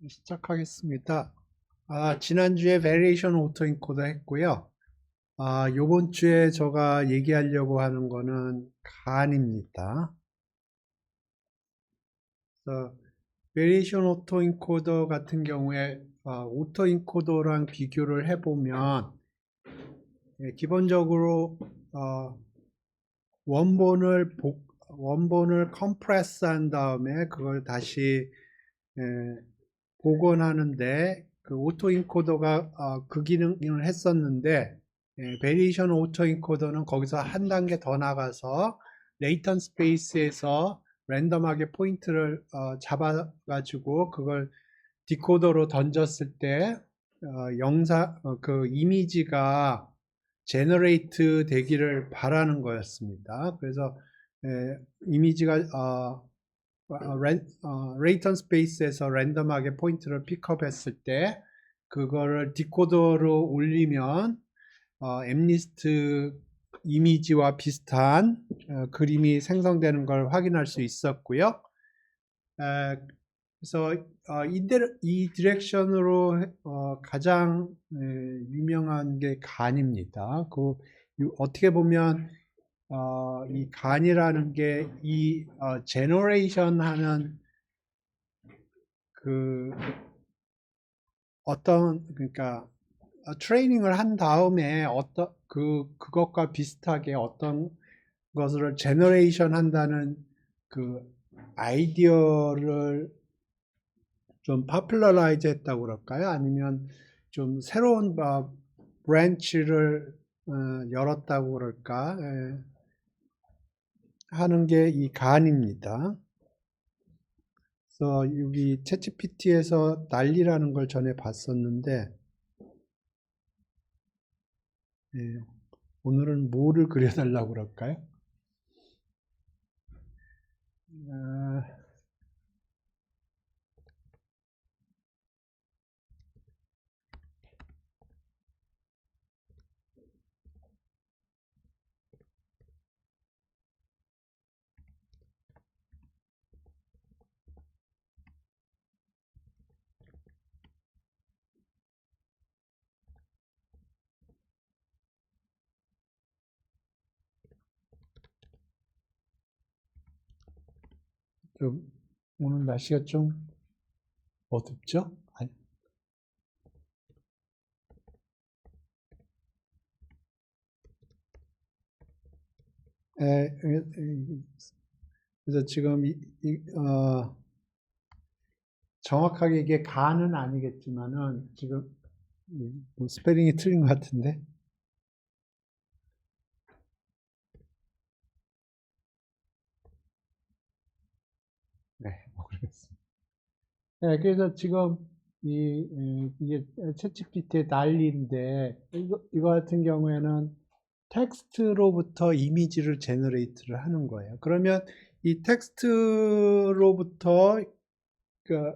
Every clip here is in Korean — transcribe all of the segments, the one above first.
시작하겠습니다. 지난주에 Variation Autoencoder 했고요. 요번 주에 제가 얘기하려고 하는 거는 간입니다. Variation Autoencoder 같은 경우에 Autoencoder랑 비교를 해보면 기본적으로 원본을 컴프레스한 다음에 그걸 다시 복원하는데 그 오토인코더가 그 기능을 했었는데 베리에이션 오토인코더는 거기서 한 단계 더 나가서 레이턴 스페이스에서 랜덤하게 포인트를 잡아 가지고 그걸 디코더로 던졌을 때 그 이미지가 제너레이트 되기를 바라는 거였습니다. 그래서 이미지가 레이턴 스페이스에서 랜덤하게 포인트를 픽업했을 때 그거를 디코더로 올리면 엠리스트 이미지와 비슷한 그림이 생성되는 걸 확인할 수 있었고요. 그래서 이 디렉션으로 가장 유명한 게 간입니다. 어떻게 보면 이 간이라는 게 이 제너레이션 하는 그러니까 트레이닝을 한 다음에 그것과 비슷하게 어떤 것을 제너레이션 한다는 그 아이디어를 좀 파퓰러라이즈 했다고 그럴까요? 아니면 좀 새로운 브랜치를 열었다고 그럴까? 하는 게 이 간입니다. 그래서 여기 챗GPT에서 난리라는 걸 전에 봤었는데 오늘은 뭐를 그려달라고 그럴까요? 오늘 날씨가 좀 어둡죠? 그래서 지금 정확하게 이게 간은 아니겠지만은 지금 스페링이 틀린 것 같은데. 네, 모르겠습니다. 네, 그래서 지금 이게 챗GPT의 난리인데 이거 같은 경우에는 텍스트로부터 이미지를 제너레이트를 하는 거예요. 그러면 이 텍스트로부터 그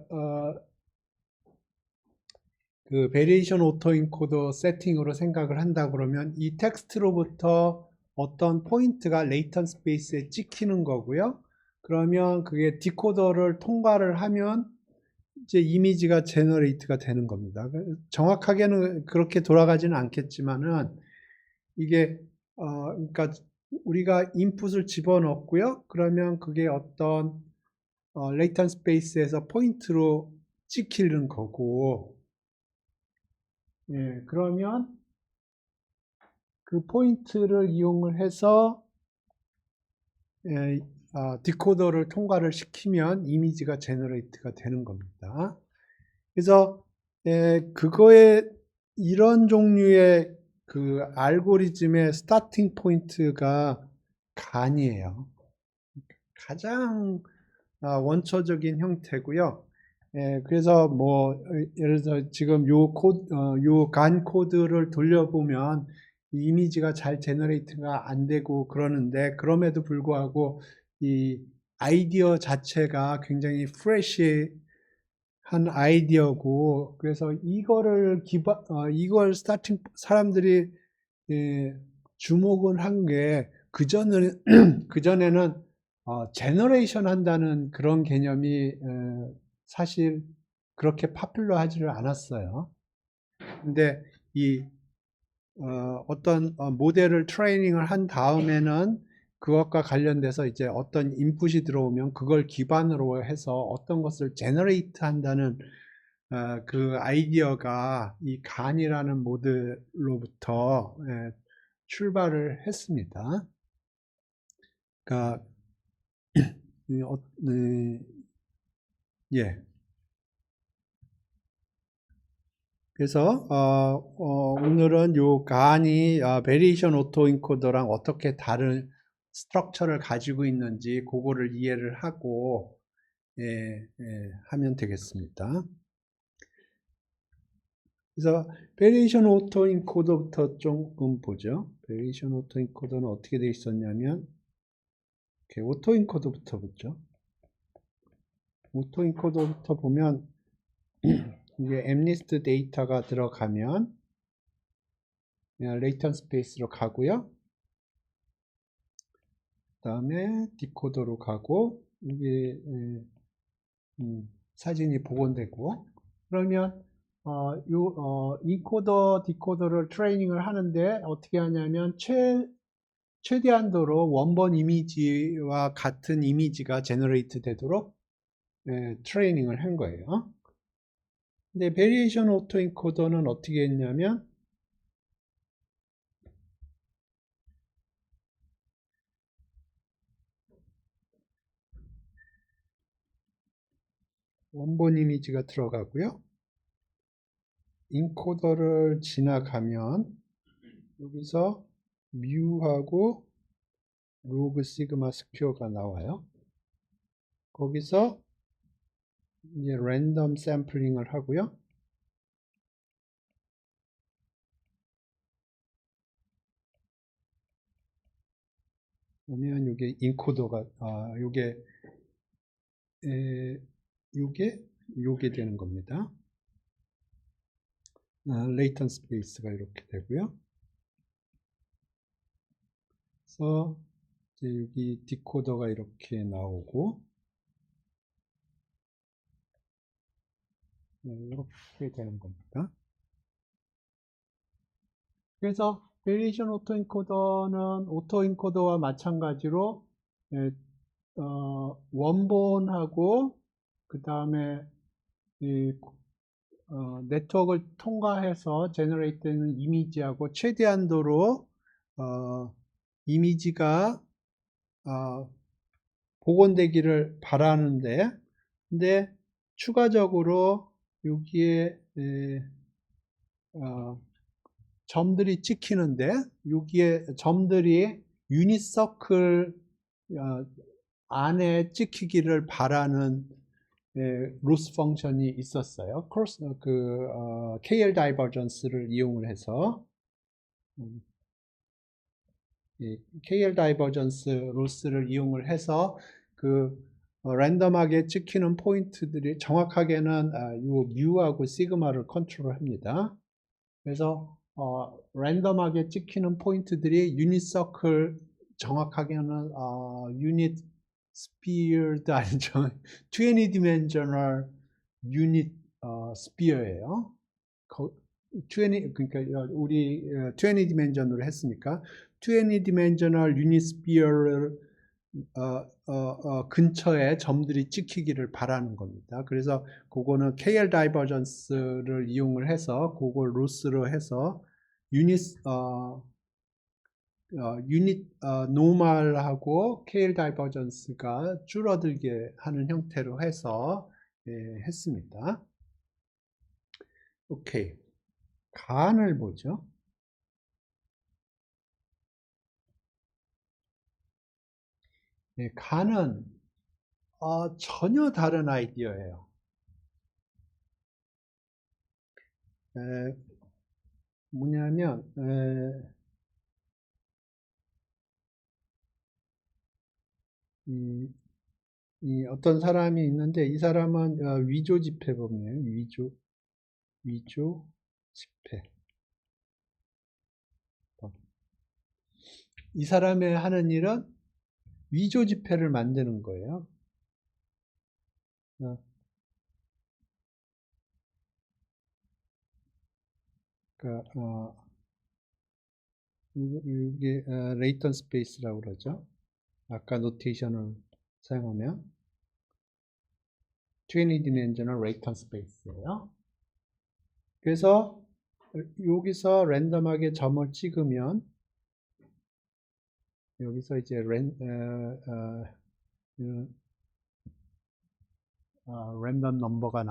베리에이션 오토인코더 세팅으로 생각을 한다 그러면 이 텍스트로부터 어떤 포인트가 레이턴 스페이스에 찍히는 거고요. 그러면 그게 디코더를 통과를 하면 이제 이미지가 제너레이트가 되는 겁니다. 정확하게는 그렇게 돌아가지는 않겠지만은 이게 그러니까 우리가 인풋을 집어넣고요. 그러면 그게 어떤 레이턴 스페이스에서 포인트로 찍히는 거고, 그러면 그 포인트를 이용을 해서 디코더를 통과를 시키면 이미지가 제너레이트가 되는 겁니다. 그래서 그거에 이런 종류의 그 알고리즘의 스타팅 포인트가 간이에요. 가장 원초적인 형태고요. 그래서 뭐 예를 들어 지금 요 간 코드를 돌려보면 이미지가 잘 제너레이트가 안 되고 그러는데 그럼에도 불구하고 이 아이디어 자체가 굉장히 프레시한 아이디어고 그래서 이걸 스타팅 사람들이 주목을 한 게 그전에는 제너레이션 한다는 그런 개념이 사실 그렇게 파퓰러하지를 않았어요. 근데 이 어떤 모델을 트레이닝을 한 다음에는 그것과 관련돼서 이제 어떤 인풋이 들어오면 그걸 기반으로 해서 어떤 것을 제너레이트 한다는 그 아이디어가 이 간이라는 모델로부터 출발을 했습니다. 그러니까 예. 그래서 오늘은 요 간이 베리에이션 오토인코더랑 어떻게 다른 스트럭처를 가지고 있는지 그거를 이해를 하고 하면 되겠습니다. 그래서 베리에이션 오토인코더부터 조금 보죠. 베리에이션 오토인코더는 어떻게 되어 있었냐면 이렇게 오토인코더부터 보죠. 오토인코더부터 보면 이게 엠리스트 데이터가 들어가면 그냥 레이턴 스페이스로 가고요. 그 다음에 디코더로 가고 이게 사진이 복원되고 그러면 인코더, 디코더를 트레이닝을 하는데 어떻게 하냐면 최대한도로 원본 이미지와 같은 이미지가 제너레이트 되도록 트레이닝을 한 거예요. 근데 베리에이션 오토인코더는 어떻게 했냐면 원본 이미지가 들어가고요. 인코더를 지나가면 여기서 뮤하고 로그 시그마 스퀘어가 나와요. 거기서 이제 랜덤 샘플링을 하고요. 그러면 이게 인코더가 요게 되는 겁니다. 레이턴 스페이스가 이렇게 되고요. 그래서 이제 여기 디코더가 이렇게 나오고 이렇게 되는 겁니다. 그래서 베리에이션 오토인코더는 오토인코더와 마찬가지로 원본하고 그 다음에 네트워크를 통과해서 제너레이트 되는 이미지하고 최대한도로 이미지가 복원되기를 바라는데 근데 추가적으로 여기에 점들이 찍히는데 여기에 점들이 유닛서클 안에 찍히기를 바라는 로스 펑션이 있었어요. KL 다이버전스를 이용을 해서 KL 다이버전스 로스를 이용을 해서 랜덤하게 찍히는 포인트들이 정확하게는 요 뮤하고 시그마를 컨트롤합니다. 그래서 랜덤하게 찍히는 포인트들이 유닛 서클 정확하게는 유닛 스피어도 아니죠. 20 dimensional 유닛 스피어예요. 20 그러니까 우리 20 dimension으로 했으니까 20 dimensional 유닛 스피어를 근처에 점들이 찍히기를 바라는 겁니다. 그래서 그거는 KL 다이버전스를 이용을 해서 그걸 로스로 해서 유닛 노멀하고 KL 다이버전스가 줄어들게 하는 형태로 해서 했습니다. 오케이. 간을 보죠. 간은 전혀 다른 아이디어예요. 뭐냐면 이 어떤 사람이 있는데 이 사람은 위조 지폐범이에요. 위조 지폐. 이 사람의 하는 일은 위조 지폐를 만드는 거예요. 그러니까 이게 레이턴 스페이스라고 그러죠. 아까 노테이션을 사용하면 트윈이딘 엔진은 레이턴 스페이스예요. 그래서 여기서 랜덤하게 점을 찍으면 여기서 이제 랜덤 넘버가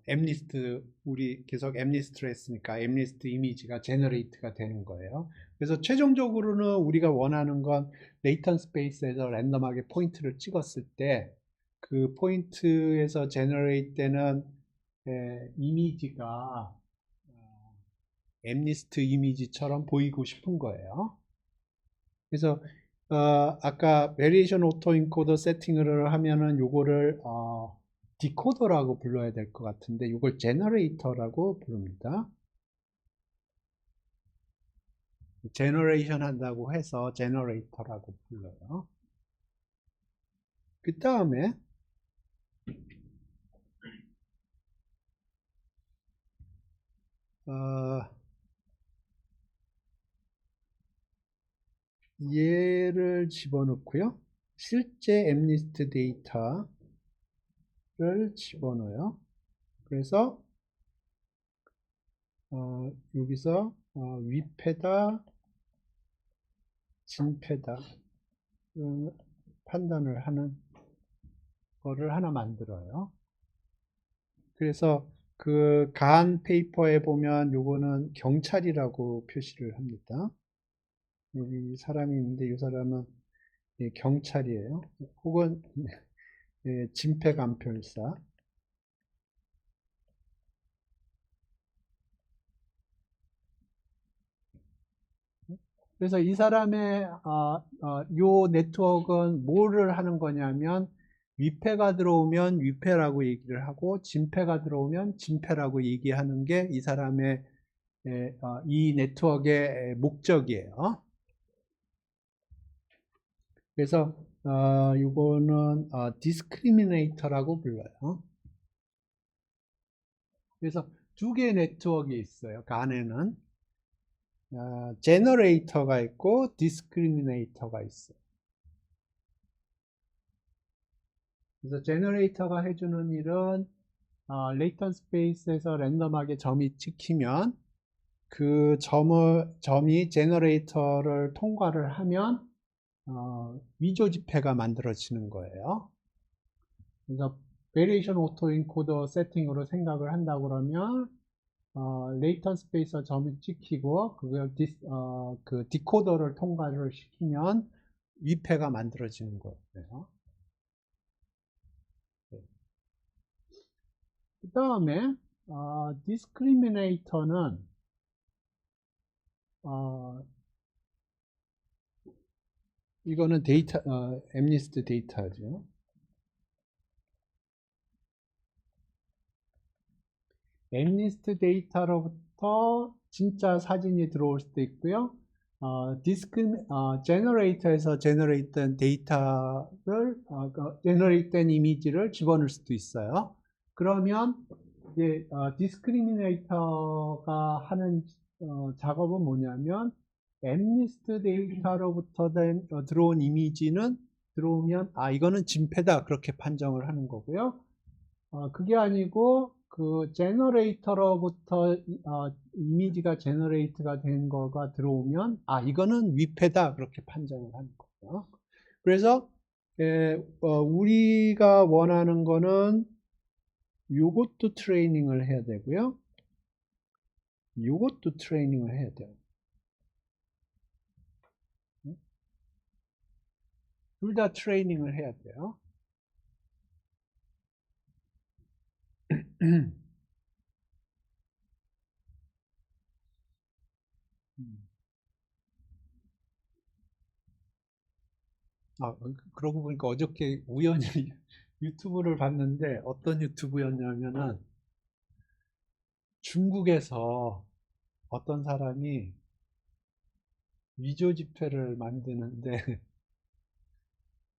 엠리스트, 우리 계속 엠리스트를 했으니까 엠리스트 이미지가 제너레이트가 되는 거예요. 그래서 최종적으로는 우리가 원하는 건 레이턴 스페이스에서 랜덤하게 포인트를 찍었을 때 그 포인트에서 제너레이트 되는 이미지가 엠리스트 이미지처럼 보이고 싶은 거예요. 그래서 아까 베리에이션 오토 인코더 세팅을 하면은 요거를 디코더라고 불러야 될 것 같은데 이걸 제너레이터라고 부릅니다. 제너레이션 한다고 해서 제너레이터라고 불러요. 그 다음에 얘를 집어넣고요. 실제 엠리스트 데이터를 집어넣어요. 그래서 여기서 위패다, 진패다 판단을 하는 거를 하나 만들어요. 그래서 그 간 페이퍼에 보면 요거는 경찰이라고 표시를 합니다. 여기 사람이 있는데 이 사람은 경찰이에요. 혹은 진패간별사. 그래서 이 사람의 요 네트워크는 뭐를 하는 거냐면 위패가 들어오면 위패라고 얘기를 하고 진패가 들어오면 진패라고 얘기하는 게 이 사람의 이 네트워크의 목적이에요. 그래서 이거는 디스크리미네이터라고 불러요. 그래서 두 개의 네트워크가 있어요. 그 안에는 제너레이터가 있고 디스크리미네이터가 있어요. 그래서 제너레이터가 해주는 일은 레이턴 스페이스에서 랜덤하게 점이 찍히면 그 점이 제너레이터를 통과를 하면 위조 지폐가 만들어지는 거예요. 그래서 베리에이션 오토 인코더 세팅으로 생각을 한다 그러면 레이턴 스페이스 점이 찍히고 그걸 그 디코더를 통과를 시키면 위패가 만들어지는 거예요. 그 다음에 디스크리미네이터는 이거는 데이터 엠리스트 데이터죠. 엠리스트 데이터로부터 진짜 사진이 들어올 수도 있고요. 제너레이터에서 제너레이트된 데이터를 제너레이트된 이미지를 집어넣을 수도 있어요. 그러면 이제 디스크리미네이터가 하는 작업은 뭐냐면 엠리스트 데이터로부터 들어온 이미지는 들어오면 이거는 진패다 그렇게 판정을 하는 거고요. 그게 아니고 그 제너레이터로부터 이미지가 제너레이트가 된 거가 들어오면 이거는 위패다 그렇게 판정을 하는 거죠. 그래서 우리가 원하는 거는 요것도 트레이닝을 해야 되고요. 요것도 트레이닝을 해야 돼요. 둘 다 트레이닝을 해야 돼요. 그러고 보니까 어저께 우연히 유튜브를 봤는데 어떤 유튜브였냐면은 중국에서 어떤 사람이 위조 지폐를 만드는데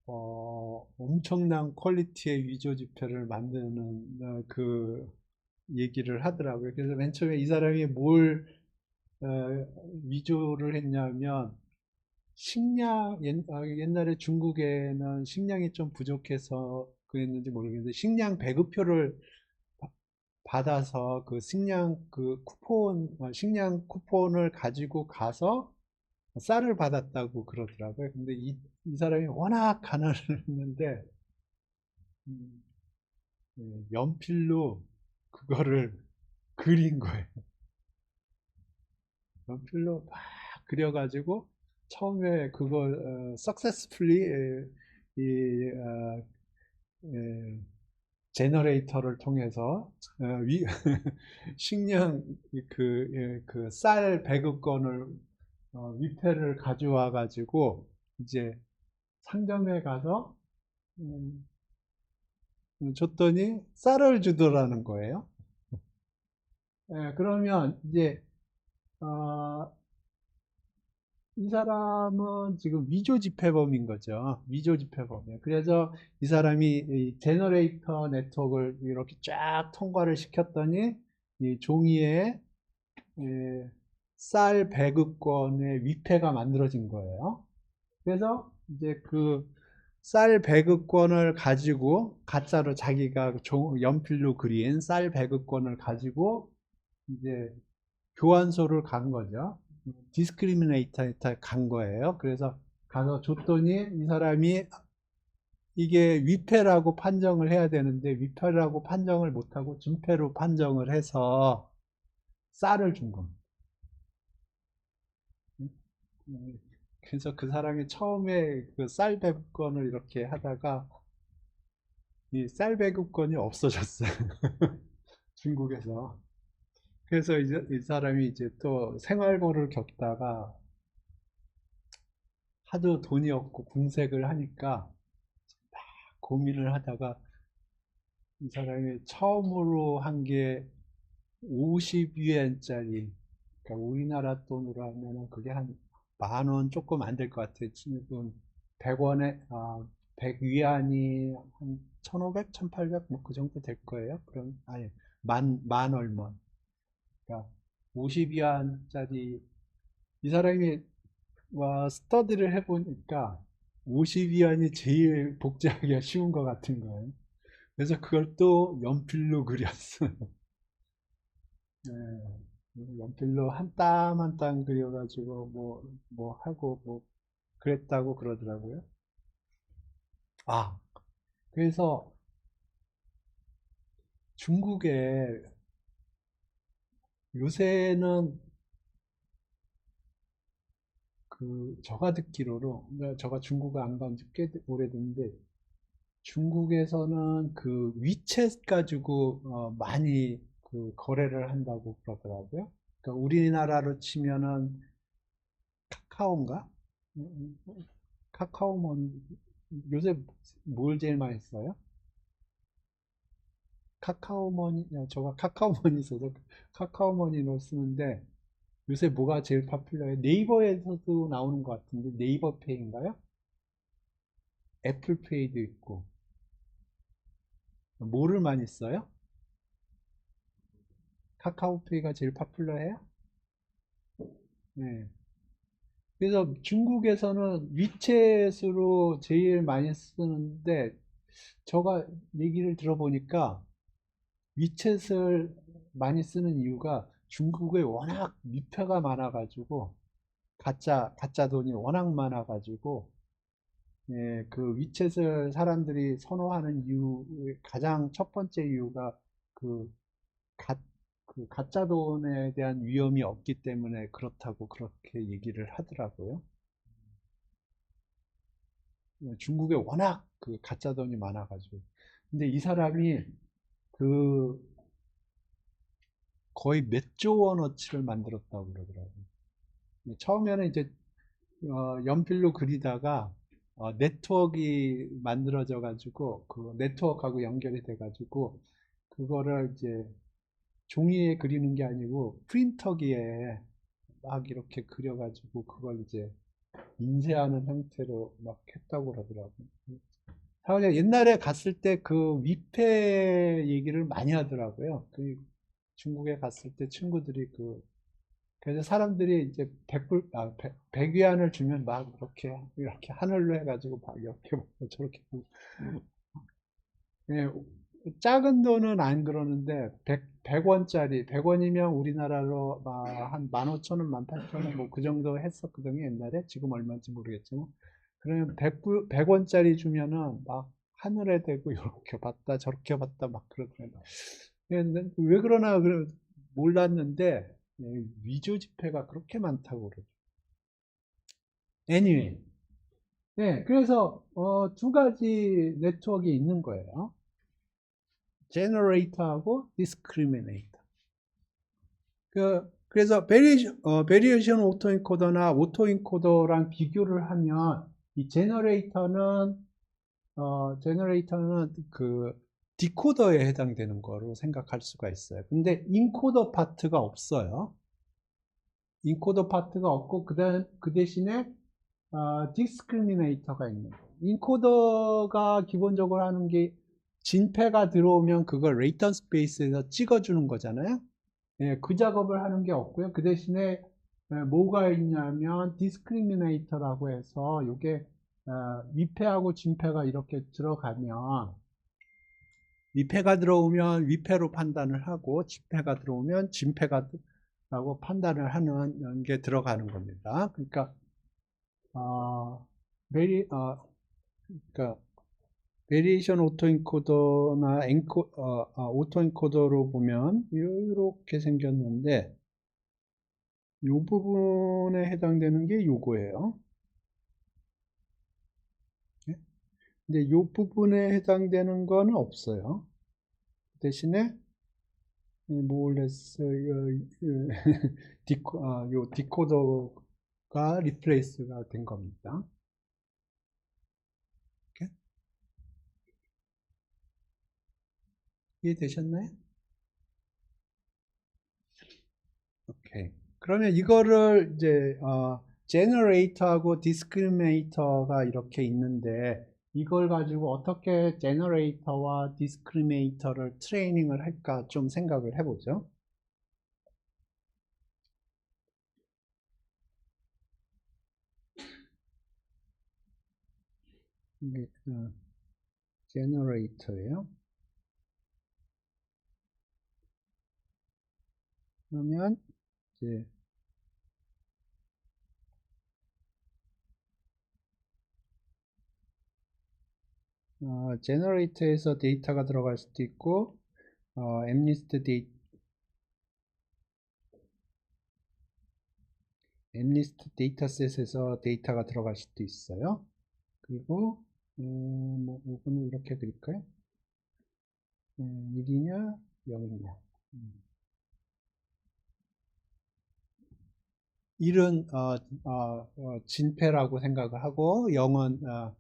엄청난 퀄리티의 위조 지폐를 만드는 그 얘기를 하더라고요. 그래서 맨 처음에 이 사람이 뭘 위조를 했냐면 식량, 옛날에 중국에는 식량이 좀 부족해서 그랬는지 모르겠는데 식량 배급표를 받아서 그 식량 그 쿠폰, 식량 쿠폰을 가지고 가서 쌀을 받았다고 그러더라고요. 근데 이 사람이 워낙 가난했는데 음, 연필로 그거를 그린 거예요. 연필로 막 그려가지고 처음에 그걸 successfully 이 제너레이터를 통해서 식량 쌀 배급권을 위패를 가져와 가지고 이제 상점에 가서 음, 줬더니 쌀을 주더라는 거예요. 그러면 이제 어, 이 사람은 지금 위조 지폐범인 거죠. 위조 지폐범이에요. 그래서 이 사람이 이 제너레이터 네트워크를 이렇게 쫙 통과를 시켰더니 이 종이에 쌀 배급권의 위패가 만들어진 거예요. 그래서 이제 그 쌀 배급권을 가지고 가짜로 자기가 연필로 그린 쌀 배급권을 가지고 이제 교환소를 간 거죠. 디스크리미네이터에 간 거예요. 그래서 가서 줬더니 이 사람이 이게 위패라고 판정을 해야 되는데 위패라고 판정을 못하고 준패로 판정을 해서 쌀을 준 겁니다. 그래서 그 사람이 처음에 그 쌀 배급권을 이렇게 하다가 이 쌀 배급권이 없어졌어요. 중국에서. 그래서 이제 이 사람이 이제 또 생활고를 겪다가 하도 돈이 없고 궁색을 하니까 고민을 하다가 이 사람이 처음으로 한 게 50위엔짜리, 그러니까 우리나라 돈으로 하면은 그게 한 만 원 조금 안 될 것 같아요. 지금 100원에, 100위안이 한 1500, 1800, 뭐 그 정도 될 거예요. 그럼, 아니, 만 얼마. 그러니까 50위안짜리, 이 사람이 스터디를 해보니까 50위안이 제일 복제하기가 쉬운 것 같은 거예요. 그래서 그걸 또 연필로 그렸어요. 네, 연필로 한 땀 한 땀 그려가지고 뭐 하고 뭐 그랬다고 그러더라고요. 아, 그래서 중국에 요새는 저가 듣기로는, 그러니까 저가 중국을 안 간지 꽤 오래됐는데 중국에서는 그 위챗 가지고 많이 그 거래를 한다고 그러더라고요. 그러니까 우리나라로 치면은 카카오인가? 카카오몬 요새 뭘 제일 많이 써요? 카카오머니, 저가 카카오머니 써서 카카오머니를 쓰는데 요새 뭐가 제일 파퓰러해요? 네이버에서도 나오는 것 같은데 네이버페이인가요? 애플페이도 있고 뭐를 많이 써요? 카카오페이가 제일 파퓰러해요? 네. 그래서 중국에서는 위챗으로 제일 많이 쓰는데 제가 얘기를 들어보니까 위챗을 많이 쓰는 이유가 중국에 워낙 미표가 많아가지고 가짜 돈이 워낙 많아가지고 그 위챗을 사람들이 선호하는 이유 가장 첫 번째 이유가 그, 가, 그 가짜 돈에 대한 위험이 없기 때문에 그렇다고 그렇게 얘기를 하더라고요. 중국에 워낙 그 가짜 돈이 많아가지고. 근데 이 사람이 그 거의 몇 조 원어치를 만들었다고 그러더라고요. 처음에는 이제 연필로 그리다가 네트워크가 만들어져 가지고 그 네트워크하고 연결이 돼 가지고 그거를 이제 종이에 그리는 게 아니고 프린터기에 막 이렇게 그려 가지고 그걸 이제 인쇄하는 형태로 막 했다고 그러더라고요. 사실 옛날에 갔을 때 그 위패 얘기를 많이 하더라고요. 중국에 갔을 때 친구들이 그래서 사람들이 이제 100위안을 주면 막 이렇게 하늘로 해가지고 막 이렇게 먹고 저렇게 먹고. 예, 작은 돈은 안 그러는데 100원짜리 100원이면 우리나라로 한 15,000원, 18,000원 뭐 그 정도 했었거든요 옛날에. 지금 얼마인지 모르겠지만 그러면 100원짜리 주면은 막 하늘에 대고 이렇게 봤다 저렇게 봤다 막 그러더라고요. 근데 왜 그러나 몰랐는데 위조 지폐가 그렇게 많다고 그러죠. Anyway, 네, 그래서 두 가지 네트워크가 있는 거예요. generator하고 discriminator. 그래서 베리에이션 오토엔코더나 오토엔코더랑 비교를 하면 이 제너레이터는 그 디코더에 해당되는 거로 생각할 수가 있어요. 근데 인코더 파트가 없어요. 인코더 파트가 없고 그 대신에 디스크리미네이터가 있는 거예요. 인코더가 기본적으로 하는 게 진패가 들어오면 그걸 레이턴 스페이스에서 찍어주는 거잖아요. 예, 그 작업을 하는 게 없고요. 그 대신에 뭐가 있냐면 디스크리미네이터라고 해서 이게 위패하고 진패가 이렇게 들어가면 위패가 들어오면 위패로 판단을 하고 진패가 들어오면 진패가라고 판단을 하는 게 들어가는 겁니다. 그러니까 그러니까 베리에이션 오토엔코더나 오토엔코더로 보면 이렇게 생겼는데 이 부분에 해당되는 게 요거예요. 예? 근데 이 부분에 해당되는 거는 없어요. 대신에 모레스 요 디코더가 리플레이스가 된 겁니다. 이렇게? 이해되셨나요? 오케이. 그러면 이거를 이제 제너레이터하고 디스크리미네이터가 이렇게 있는데 이걸 가지고 어떻게 제너레이터와 디스크리미네이터를 트레이닝을 할까 좀 생각을 해보죠. 이게 제너레이터예요. 그러면 이제 제너레이터에서 데이터가 들어갈 수도 있고 엠리스트 데이터셋에서 데이터가 들어갈 수도 있어요. 그리고 뭐 이거는 이렇게 드릴까요? 1이냐 0이냐 1은 진패라고 생각을 하고 0은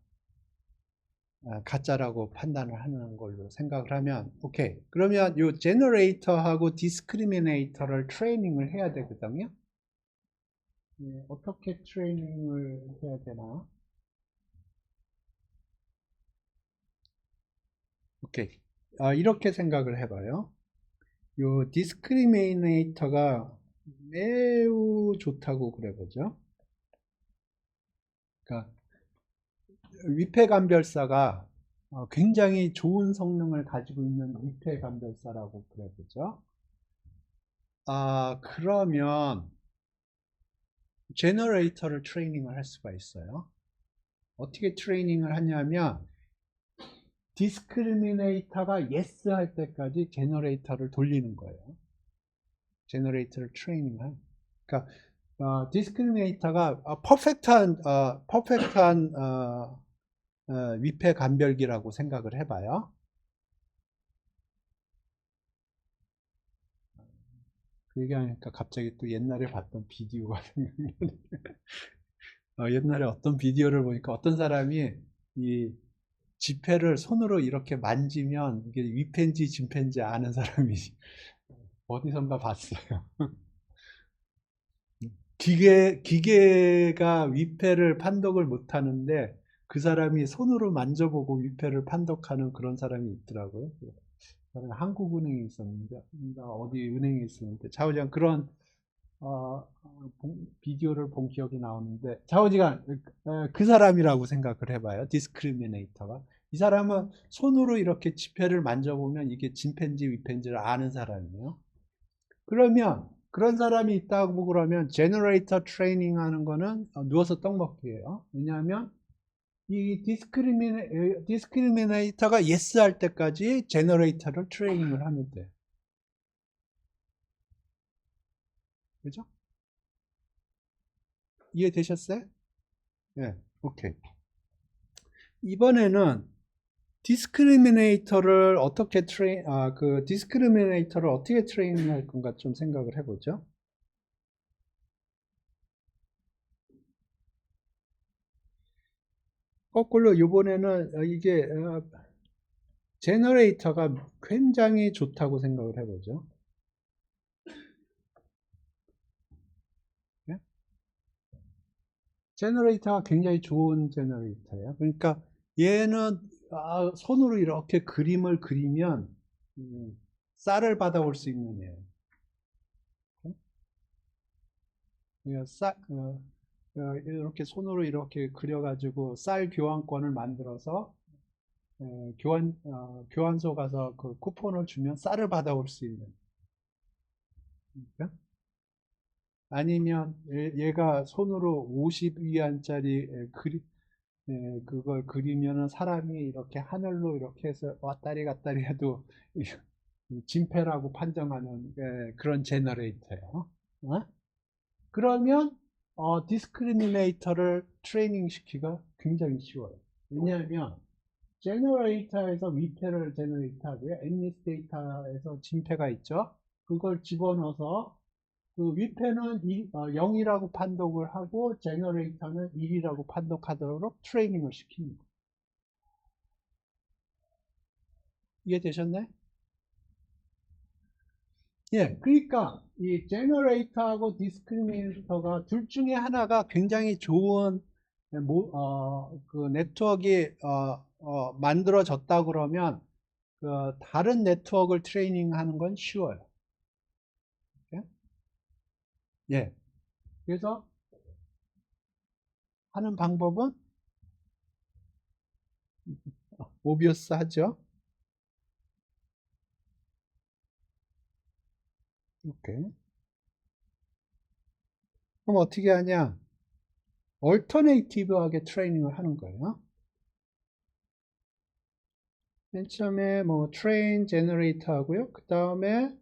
가짜라고 판단을 하는 걸로 생각을 하면 오케이. 그러면 이 제너레이터하고 디스크리미네이터를 트레이닝을 해야 되거든요. 어떻게 트레이닝을 해야 되나? 오케이. 이렇게 생각을 해봐요. 요 디스크리미네이터가 매우 좋다고 그래보죠. 그러니까 위패감별사가 굉장히 좋은 성능을 가지고 있는 위패감별사라고 그래보죠. 그러면 제너레이터를 트레이닝을 할 수가 있어요. 어떻게 트레이닝을 하냐면 디스크리미네이터가 yes 할 때까지 제너레이터를 돌리는 거예요. 제너레이터를 트레이닝한. 그러니까 디스크리미네이터가 퍼펙트한 위패 감별기라고 생각을 해봐요. 그 얘기하니까 갑자기 또 옛날에 봤던 비디오가 생각나네. 옛날에 어떤 비디오를 보니까 어떤 사람이 이 지폐를 손으로 이렇게 만지면 이게 위패인지 진패인지 아는 사람이 어디선가 봤어요. 기계가 위패를 판독을 못 하는데 그 사람이 손으로 만져보고 위패를 판독하는 그런 사람이 있더라고요. 저는 한국은행에 있었는데, 어디 은행에 있었는데, 좌우지간 그런, 비디오를 본 기억이 나오는데, 좌우지간, 그 사람이라고 생각을 해봐요. 디스크리미네이터가. 이 사람은 손으로 이렇게 지폐를 만져보면 이게 진펜지, 위펜지를 아는 사람이에요. 그러면, 그런 사람이 있다고 그러면, 제너레이터 트레이닝 하는 거는 누워서 떡 먹기예요. 왜냐하면, 이 디스크리미네이터가 yes 할 때까지 제너레이터를 트레이닝을 하면 돼. 그죠? 이해되셨어요? 네, 오케이. 이번에는 디스크리미네이터를 어떻게 디스크리미네이터를 어떻게 트레이닝할 건가 좀 생각을 해보죠. 거꾸로 이번에는 이게 제너레이터가 굉장히 좋다고 생각을 해보죠. 예? 제너레이터가 굉장히 좋은 제너레이터예요. 그러니까 얘는 손으로 이렇게 그림을 그리면 쌀을 받아올 수 있는 애예요. 그러니까 이렇게 손으로 이렇게 그려가지고 쌀 교환권을 만들어서 교환소 가서 그 쿠폰을 주면 쌀을 받아올 수 있는. 그러니까? 아니면 얘가 손으로 50위안짜리 그걸 그리면은 사람이 이렇게 하늘로 이렇게 해서 왔다리 갔다리 해도 진페라고 판정하는 그런 제너레이터예요. 어? 그러면 디스크리미네이터를 트레이닝 시키기가 굉장히 쉬워요. 왜냐하면 제너레이터에서 위패를 제너레이터 하고요. 엠니스 데이터에서 진패가 있죠. 그걸 집어넣어서 그 위패는 0이라고 판독을 하고 제너레이터는 1이라고 판독하도록 트레이닝을 시킵니다. 이해되셨나요? 예, 그러니까 이 제너레이터하고 디스크리미네이터가 둘 중에 하나가 굉장히 좋은 그 네트워크가 만들어졌다 그러면 그 다른 네트워크를 트레이닝하는 건 쉬워요. 예? 예. 그래서 하는 방법은 오비어스 하죠. 오케이. 그럼 어떻게 하냐? 얼터네이티브하게 트레이닝을 하는 거예요. 맨 처음에 뭐 트레인 제너레이터 하고요. 그 다음에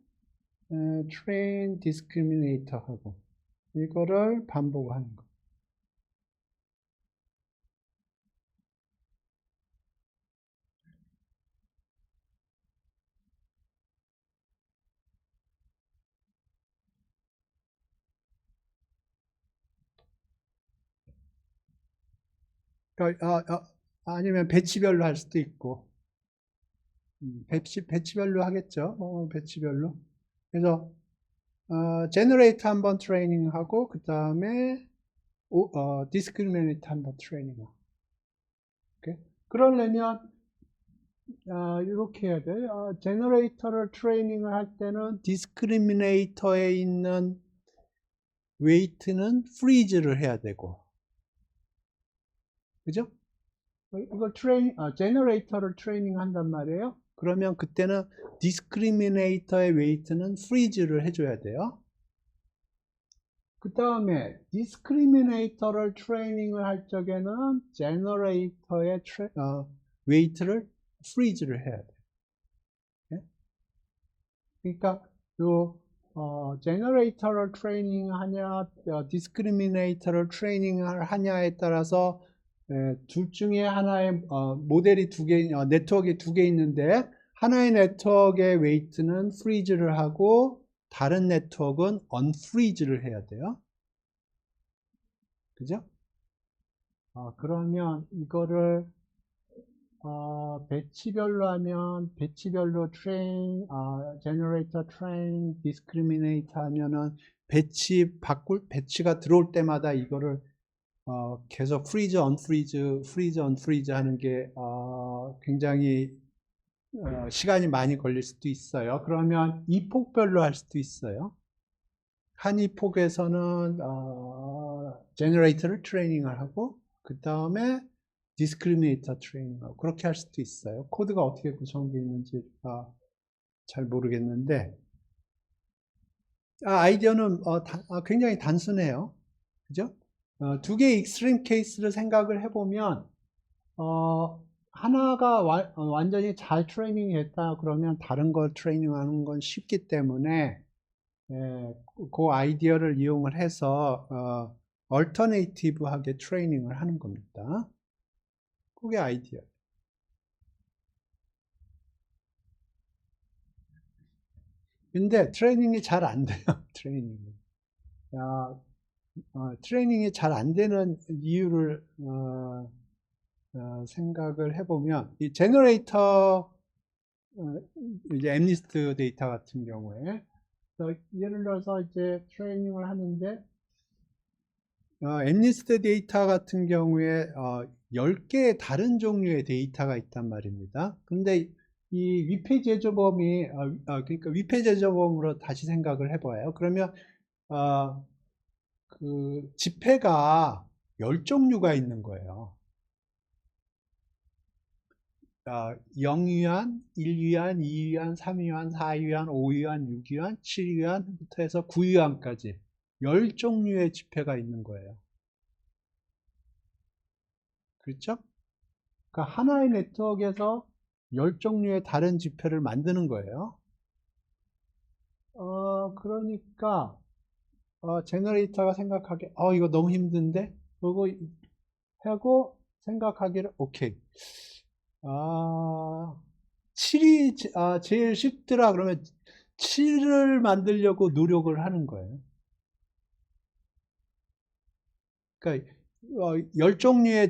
트레인 디스크리미네이터 하고 이거를 반복하는 거. 그러니까, 아니면 배치별로 할 수도 있고 배치별로 하겠죠. 배치별로. 그래서 제너레이터 한번 트레이닝하고 그 다음에 디스크리미네이터 한번 트레이닝하고. 오케이? 그러려면 이렇게 해야 돼. 제너레이터를 트레이닝을 할 때는 디스크리미네이터에 있는 웨이트는 프리즈를 해야 되고, 그죠? 이걸 제너레이터를 트레이닝 한단 말이에요. 그러면 그때는 디스크리미네이터의 웨이트는 프리즈를 해줘야 돼요. 그 다음에 디스크리미네이터를 트레이닝을 할 적에는 제너레이터의 웨이트를 프리즈를 해야 돼요. 네? 그러니까 요 제너레이터를 트레이닝 하냐, 디스크리미네이터를 트레이닝을 하냐에 따라서 둘 중에 하나의 모델이 네트워크에 두 개 있는데 하나의 네트워크의 웨이트는 프리즈를 하고 다른 네트워크는 언프리즈를 해야 돼요. 그죠? 그러면 이거를 배치별로 하면 배치별로 제너레이터 트레인 디스크리미네이터 하면은 배치가 들어올 때마다 이거를 계속 프리즈 언프리즈 하는 게 굉장히 시간이 많이 걸릴 수도 있어요. 그러면 이폭별로 할 수도 있어요. 한 이폭에서는 제너레이터를 트레이닝을 하고 그 다음에 디스크리미네이터 트레이닝하고 그렇게 할 수도 있어요. 코드가 어떻게 구성되어 있는지가 잘 모르겠는데 아이디어는 굉장히 단순해요. 그죠? 두 개의 익스트림 케이스를 생각을 해보면 하나가 완전히 잘 트레이닝이 됐다 그러면 다른 걸 트레이닝하는 건 쉽기 때문에 그 아이디어를 이용을 해서 얼터네이티브하게 트레이닝을 하는 겁니다. 그게 아이디어. 근데 트레이닝이 잘 안 돼요. 트레이닝이. 트레이닝이 잘 안 되는 이유를 생각을 해보면 이 제너레이터 이제 엠니스트 데이터 같은 경우에 예를 들어서 이제 트레이닝을 하는데 엠니스트 데이터 같은 경우에 10개의 다른 종류의 데이터가 있단 말입니다. 근데 이 위페 제조범이 그러니까 위페 제조범으로 다시 생각을 해봐요. 그러면 그 지폐가 10종류가 있는 거예요. 0위안, 1위안, 2위안, 3위안, 4위안, 5위안, 6위안, 7위안부터 해서 9위안까지 10종류의 지폐가 있는 거예요. 그렇죠? 그러니까 하나의 네트워크에서 10종류의 다른 지폐를 만드는 거예요. 그러니까 제너레이터가 생각하기에 이거 너무 힘든데? 그거 하고 생각하기를 오케이. 7이 제일 쉽더라 그러면 7을 만들려고 노력을 하는 거예요. 그러니까 10종류의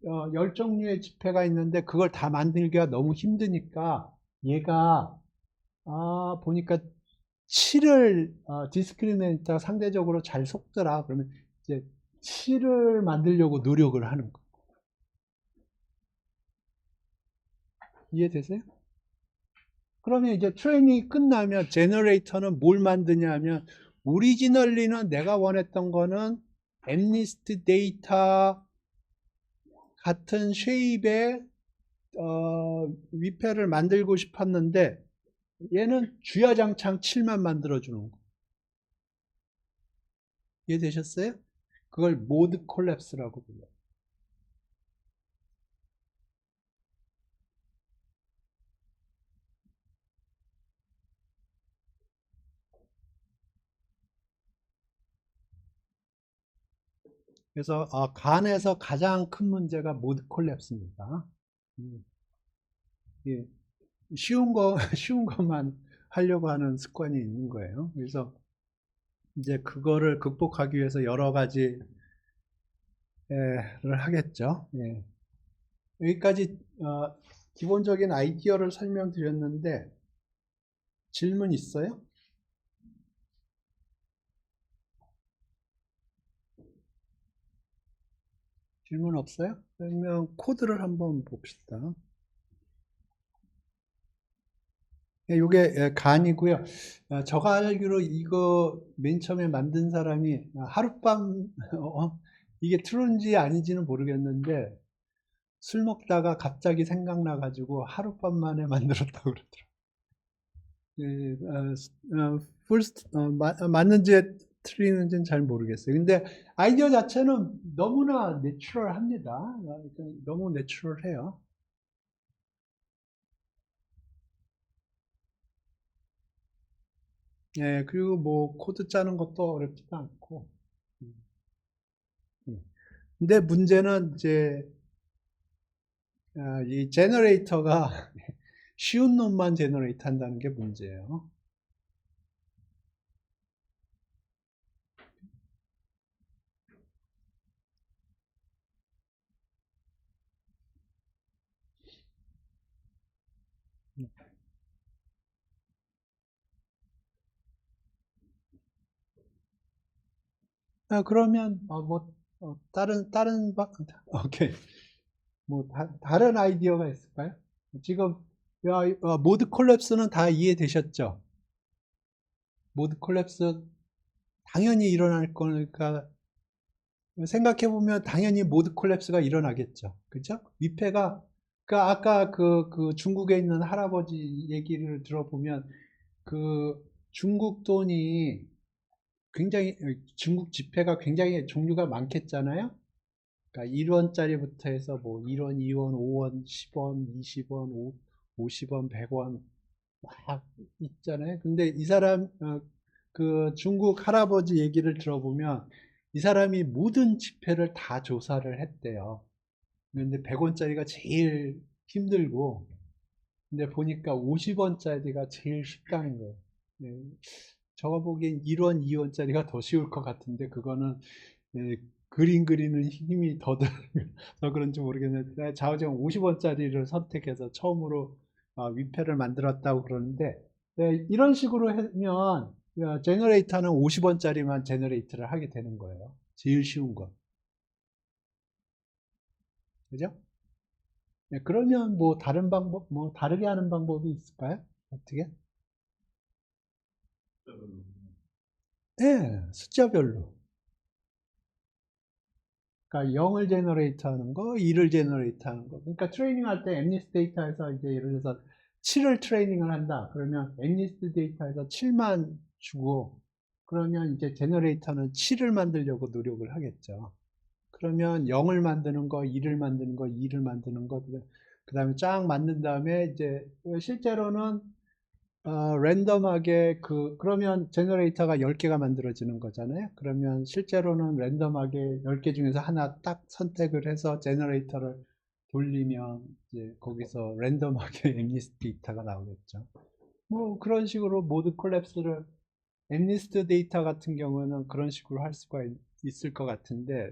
10종류의 지폐가 있는데 그걸 다 만들기가 너무 힘드니까 얘가 보니까 7을 디스크리미네이터가 상대적으로 잘 속더라 그러면 이제 7을 만들려고 노력을 하는 거. 이해되세요? 그러면 이제 트레이닝이 끝나면 제너레이터는 뭘 만드냐 하면 오리지널리는 내가 원했던 거는 엠니스트 데이터 같은 쉐입의 위패를 만들고 싶었는데 얘는 주야장창 7만 만들어주는 거. 이해되셨어요? 그걸 모드 콜랩스라고 불러요. 그래서 간에서 가장 큰 문제가 모드 콜랩스입니다. 예, 쉬운 거 쉬운 것만 하려고 하는 습관이 있는 거예요. 그래서 이제 그거를 극복하기 위해서 여러 가지를 하겠죠. 예. 여기까지 기본적인 아이디어를 설명드렸는데 질문 있어요? 질문 없어요? 그러면 코드를 한번 봅시다. 이게 간이고요. 저가 알기로 이거 맨 처음에 만든 사람이 하룻밤 이게 트루인지 아닌지는 모르겠는데 술 먹다가 갑자기 생각나가지고 하룻밤 만에 만들었다고 그러더라고요. 맞는지 틀리는지는 잘 모르겠어요. 근데 아이디어 자체는 너무나 내추럴합니다. 너무 내추럴해요. 예, 그리고 뭐 코드 짜는 것도 어렵지도 않고. 근데 문제는 이제 이 제너레이터가 쉬운 놈만 제너레이트 한다는 게 문제예요. 그러면 뭐 다른 오케이. 뭐 다른 아이디어가 있을까요? 지금 모드 콜랩스는 다 이해되셨죠? 모드 콜랩스 당연히 일어날 거니까 생각해보면 당연히 모드 콜랩스가 일어나겠죠. 그죠? 위패가, 아까 그 중국에 있는 할아버지 얘기를 들어보면 그 중국 돈이 굉장히, 중국 지폐가 굉장히 종류가 많겠잖아요? 그러니까 1원짜리부터 해서 뭐 1원, 2원, 5원, 10원, 20원, 50원, 100원 막 있잖아요. 근데 이 사람, 그 중국 할아버지 얘기를 들어보면 이 사람이 모든 지폐를 다 조사를 했대요. 근데 100원짜리가 제일 힘들고, 근데 보니까 50원짜리가 제일 쉽다는 거예요. 네, 저거 보기엔 1원, 2원짜리가 더 쉬울 것 같은데, 그거는 예, 그림 그리는 힘이 더 들어서 그런지 모르겠는데, 좌우정 50원짜리를 선택해서 처음으로 위패를 만들었다고 그러는데, 네, 이런 식으로 하면 제너레이터는 50원짜리만 제너레이터를 하게 되는 거예요. 제일 쉬운 거. 그죠? 네, 그러면 뭐 다른 방법, 뭐 다르게 하는 방법이 있을까요? 어떻게? 네, 숫자별로. 그러니까 0을 제너레이트 하는 거, 2를 제너레이트 하는 거. 그러니까 트레이닝 할 때 엠니스 데이터에서 이제 예를 들어서 7을 트레이닝을 한다. 그러면 엠니스 데이터에서 7만 주고, 그러면 이제 제너레이터는 7을 만들려고 노력을 하겠죠. 그러면 0을 만드는 거, 2를 만드는 거, 2를 만드는 거, 그 다음에 쫙 만든 다음에 이제 실제로는 랜덤하게 그러면 제너레이터가 10개가 만들어지는 거잖아요. 그러면 실제로는 랜덤하게 10개 중에서 하나 딱 선택을 해서 제너레이터를 돌리면 이제 거기서 랜덤하게 엠니스트 데이터가 나오겠죠. 뭐 그런 식으로 모드 콜랩스를 엠니스트 데이터 같은 경우는 그런 식으로 할 수가 있을 것 같은데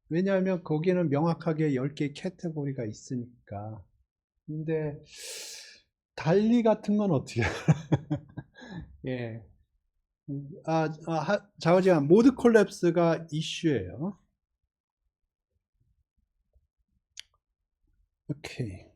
왜냐하면 거기는 명확하게 10개 캐테고리가 있으니까. 근데 달리 같은 건 어떻게 예. 자우지간 모드 콜랩스가 이슈예요. 오케이.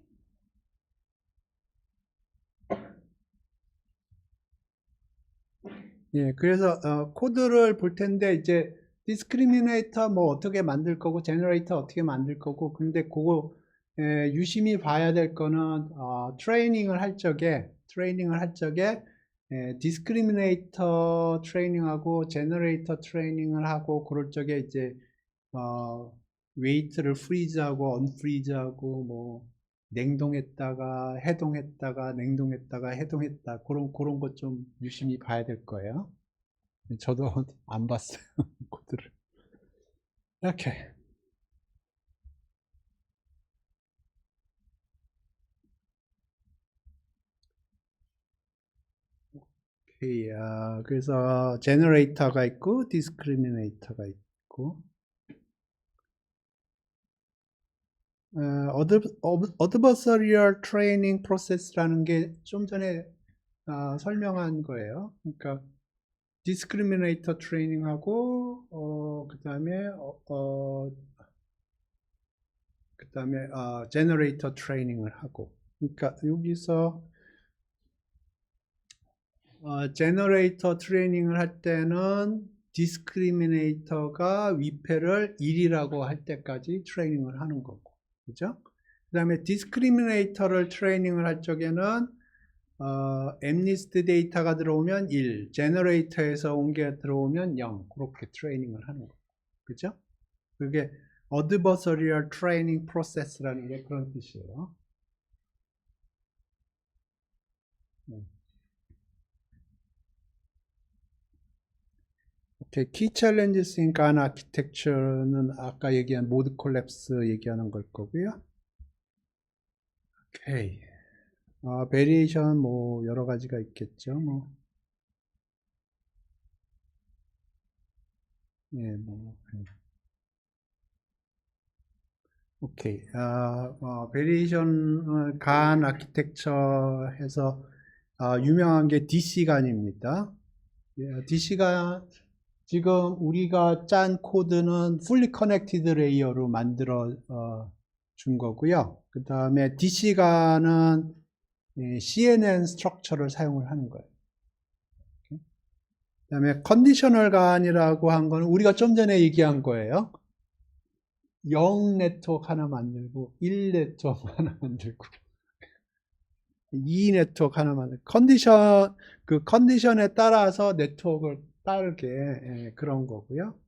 예, 그래서 코드를 볼 텐데 이제 디스크리미네이터 뭐 어떻게 만들 거고 제너레이터 어떻게 만들 거고 근데 그거 유심히 봐야 될 거는 트레이닝을 할 적에 디스크리미네이터 트레이닝하고 제너레이터 트레이닝을 하고 그럴 적에 이제 웨이트를 프리즈하고 언프리즈하고 뭐 냉동했다가 해동했다가 냉동했다가 해동했다 그런 것 좀 유심히 봐야 될 거예요. 저도 안 봤어요 코드를. 이렇게 오케이. 그래서 제너레이터가 있고 디스크리미네이터가 있고 어드버서리얼 트레이닝 프로세스라는 게 좀 전에 설명한 거예요. 그러니까 디스크리미네이터 트레이닝하고 그다음에 제너레이터 트레이닝을 하고 그러니까 여기서 제너레이터 트레이닝을 할 때는 디스크리미네이터가 위패를 1이라고 할 때까지 트레이닝을 하는 거고 그죠? 그 다음에 디스크리미네이터를 트레이닝을 할 적에는 엠니스트 데이터가 들어오면 1, 제너레이터에서 온 게 들어오면 0 그렇게 트레이닝을 하는 거 그죠? 그게 adversarial training process라는 게 그런 뜻이에요. 오케이, 키 챌린지스 인 간 아키텍처는 아까 얘기한 모드 콜랩스 얘기하는 걸 거고요. 오케이. 베리에이션 뭐 여러 가지가 있겠죠. 뭐. 예, 뭐. 오케이. 베리에이션 간 아키텍처 해서 유명한 게 DC간입니다. DC간 지금 우리가 짠 코드는 fully connected layer로 만들어 준 거고요. 그 다음에 DC간은 CNN 스트럭처를 사용을 하는 거예요. 그다음에 컨디셔널 간이라고 한 거는 우리가 좀 전에 얘기한 거예요. 0 네트워크 하나 만들고 1 네트워크 하나 만들고 2 네트워크 하나 만들고 그 컨디션에 따라서 네트워크를 따르게 그런 거고요.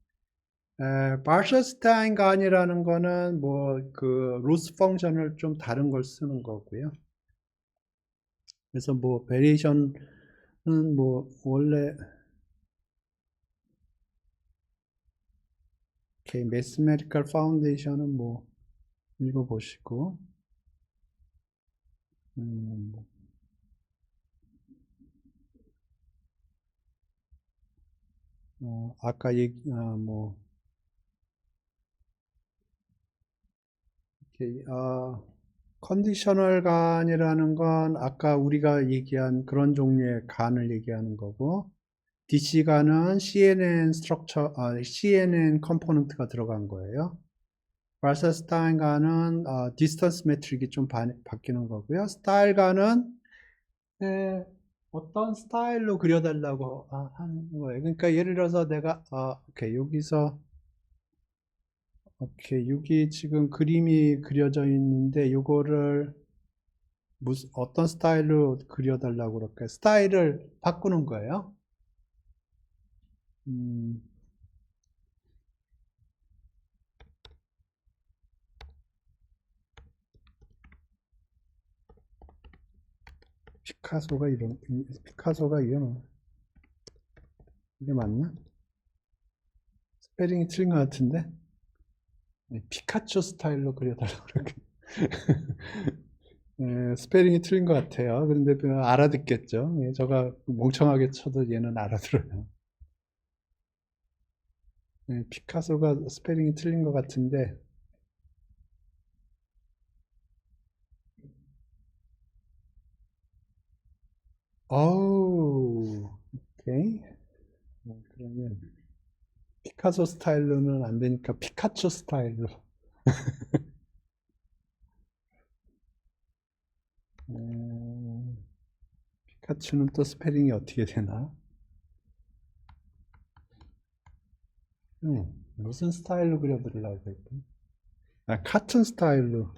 바르샤스타인 간이라는 거는 뭐 그 로스 펑션을 좀 다른 걸 쓰는 거고요. 그래서 뭐 베리에이션은 뭐 원래 매스메리컬 파운데이션은 뭐 읽어보시고 아까 뭐 컨디셔널 간이라는 건 아까 우리가 얘기한 그런 종류의 간을 얘기하는 거고 DC 간은 CNN 스트럭처, CNN 컴포넌트가 들어간 거예요. 발사스타인 간은 디스턴스 매트릭이 좀 바뀌는 거고요. 스타일 간은 어떤 스타일로 그려달라고 하는 거예요. 그러니까 예를 들어서 내가 오케이 여기서 오케이 여기 지금 그림이 그려져 있는데 이거를 어떤 스타일로 그려달라고 그럴까요? 스타일을 바꾸는 거예요. 피카소가 이런 이게 맞나? 스페링이 틀린 것 같은데 피카츄 스타일로 그려달라고 그렇게 스페링이 틀린 것 같아요. 그런데 알아듣겠죠. 저가 멍청하게 쳐도 얘는 알아들어요. 피카소가 스페링이 틀린 것 같은데 어우 오케이. 그러면 피카소 스타일로는 안 되니까 피카츄 스타일로. 피카츄는 또 스페링이 어떻게 되나? 무슨 스타일로 그려드리려고 했더니 카툰 스타일로.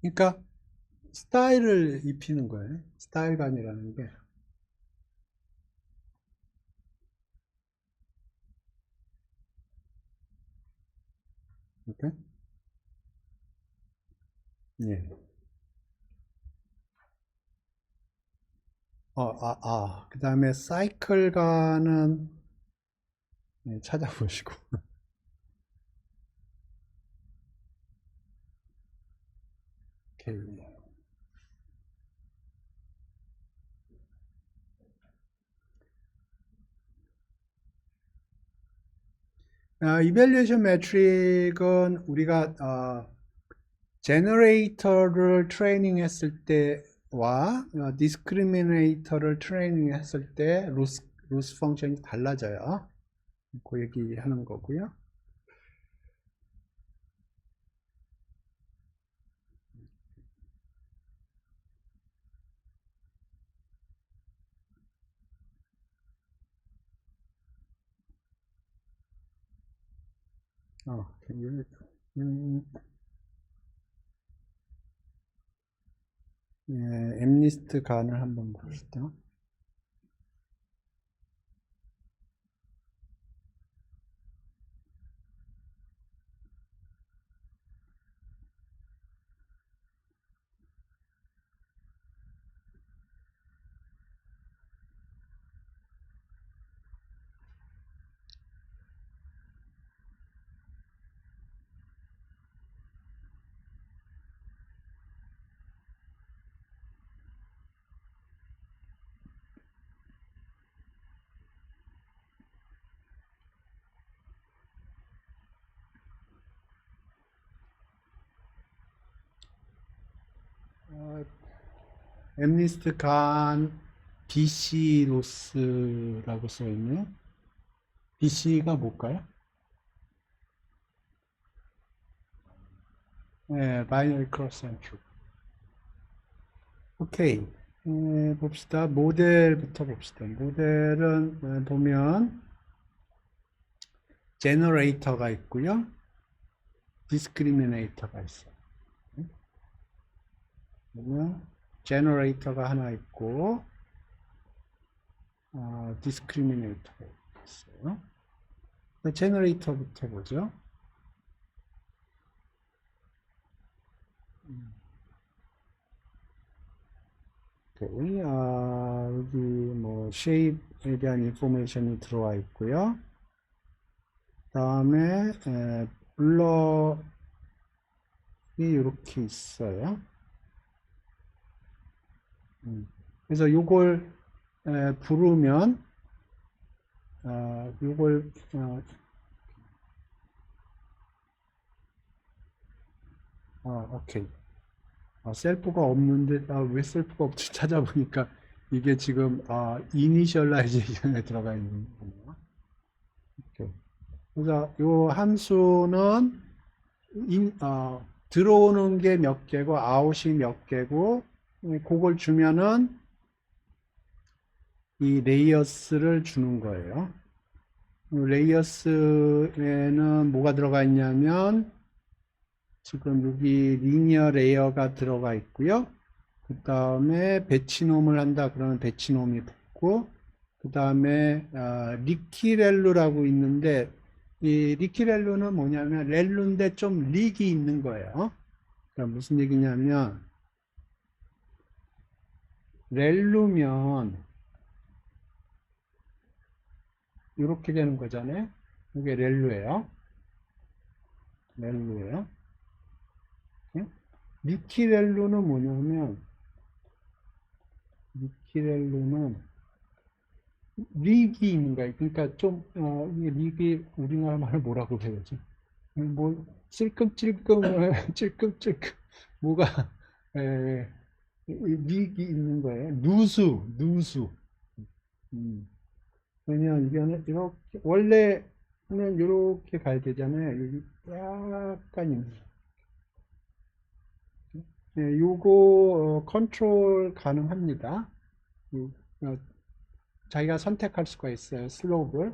그러니까 스타일을 입히는 거예요. 스타일감이라는 게. 이렇게? 예. 그 다음에 사이클가는 찾아보시고. 오케이. 이밸류에이션 매트릭은 우리가 제너레이터를 트레이닝 했을 때와 디스크리미네이터를 트레이닝 했을 때 로스 펑션이 달라져요. 그 얘기하는 거고요. 엠리스트 간을 한번 봅시다. 엠리스트 간 BC 로스라고 써있네요. BC가 뭘까요? 네, 바이너리 크로스 앤 큐. 오케이. 봅시다. 모델부터 봅시다. 모델은 보면 제너레이터가 있고요. 디스크리미네이터가 있어요. 그러면 제너레이터가 하나 있고 디스크리미네이터가 있어요. 제너레이터부터 보죠. 오케이. 여기 뭐 쉐입에 대한 인포메이션이 들어와 있고요. 다음에 블럭이 이렇게 있어요. 그래서 요걸 부르면 요걸 오케이. 셀프가 없는데 왜 셀프가 없지 찾아보니까 이게 지금 이니셜라이제이션에 들어가 있는 거네요. 오케이. 그래서 요 함수는 들어오는 게 몇 개고 아웃이 몇 개고 그걸 주면은 이 레이어스를 주는 거예요. 레이어스에는 뭐가 들어가 있냐면 지금 여기 리니어 레이어가 들어가 있고요. 그 다음에 배치놈을 한다 그러면 배치놈이 붙고 그 다음에 리키렐루라고 있는데 이 리키렐루는 뭐냐면 렐루인데 좀 릭이 있는 거예요. 그러니까 무슨 얘기냐면 렐루면 이렇게 되는 거잖아요. 이게 렐루예요. 렐루예요. 리키렐루는 뭐냐면 리키렐루는 릭이 있는 거예요. 그러니까 좀 이 릭이 우리나라 말을 뭐라고 해야지? 뭐 찔끔찔끔 찔끔찔끔 뭐가 릭이 있는 거예요. 누수. 왜냐면 이거는 이렇게 원래는 이렇게 가야 되잖아요. 여기 약간 있는. 네, 요거 컨트롤 가능합니다. 자기가 선택할 수가 있어요. 슬로우를.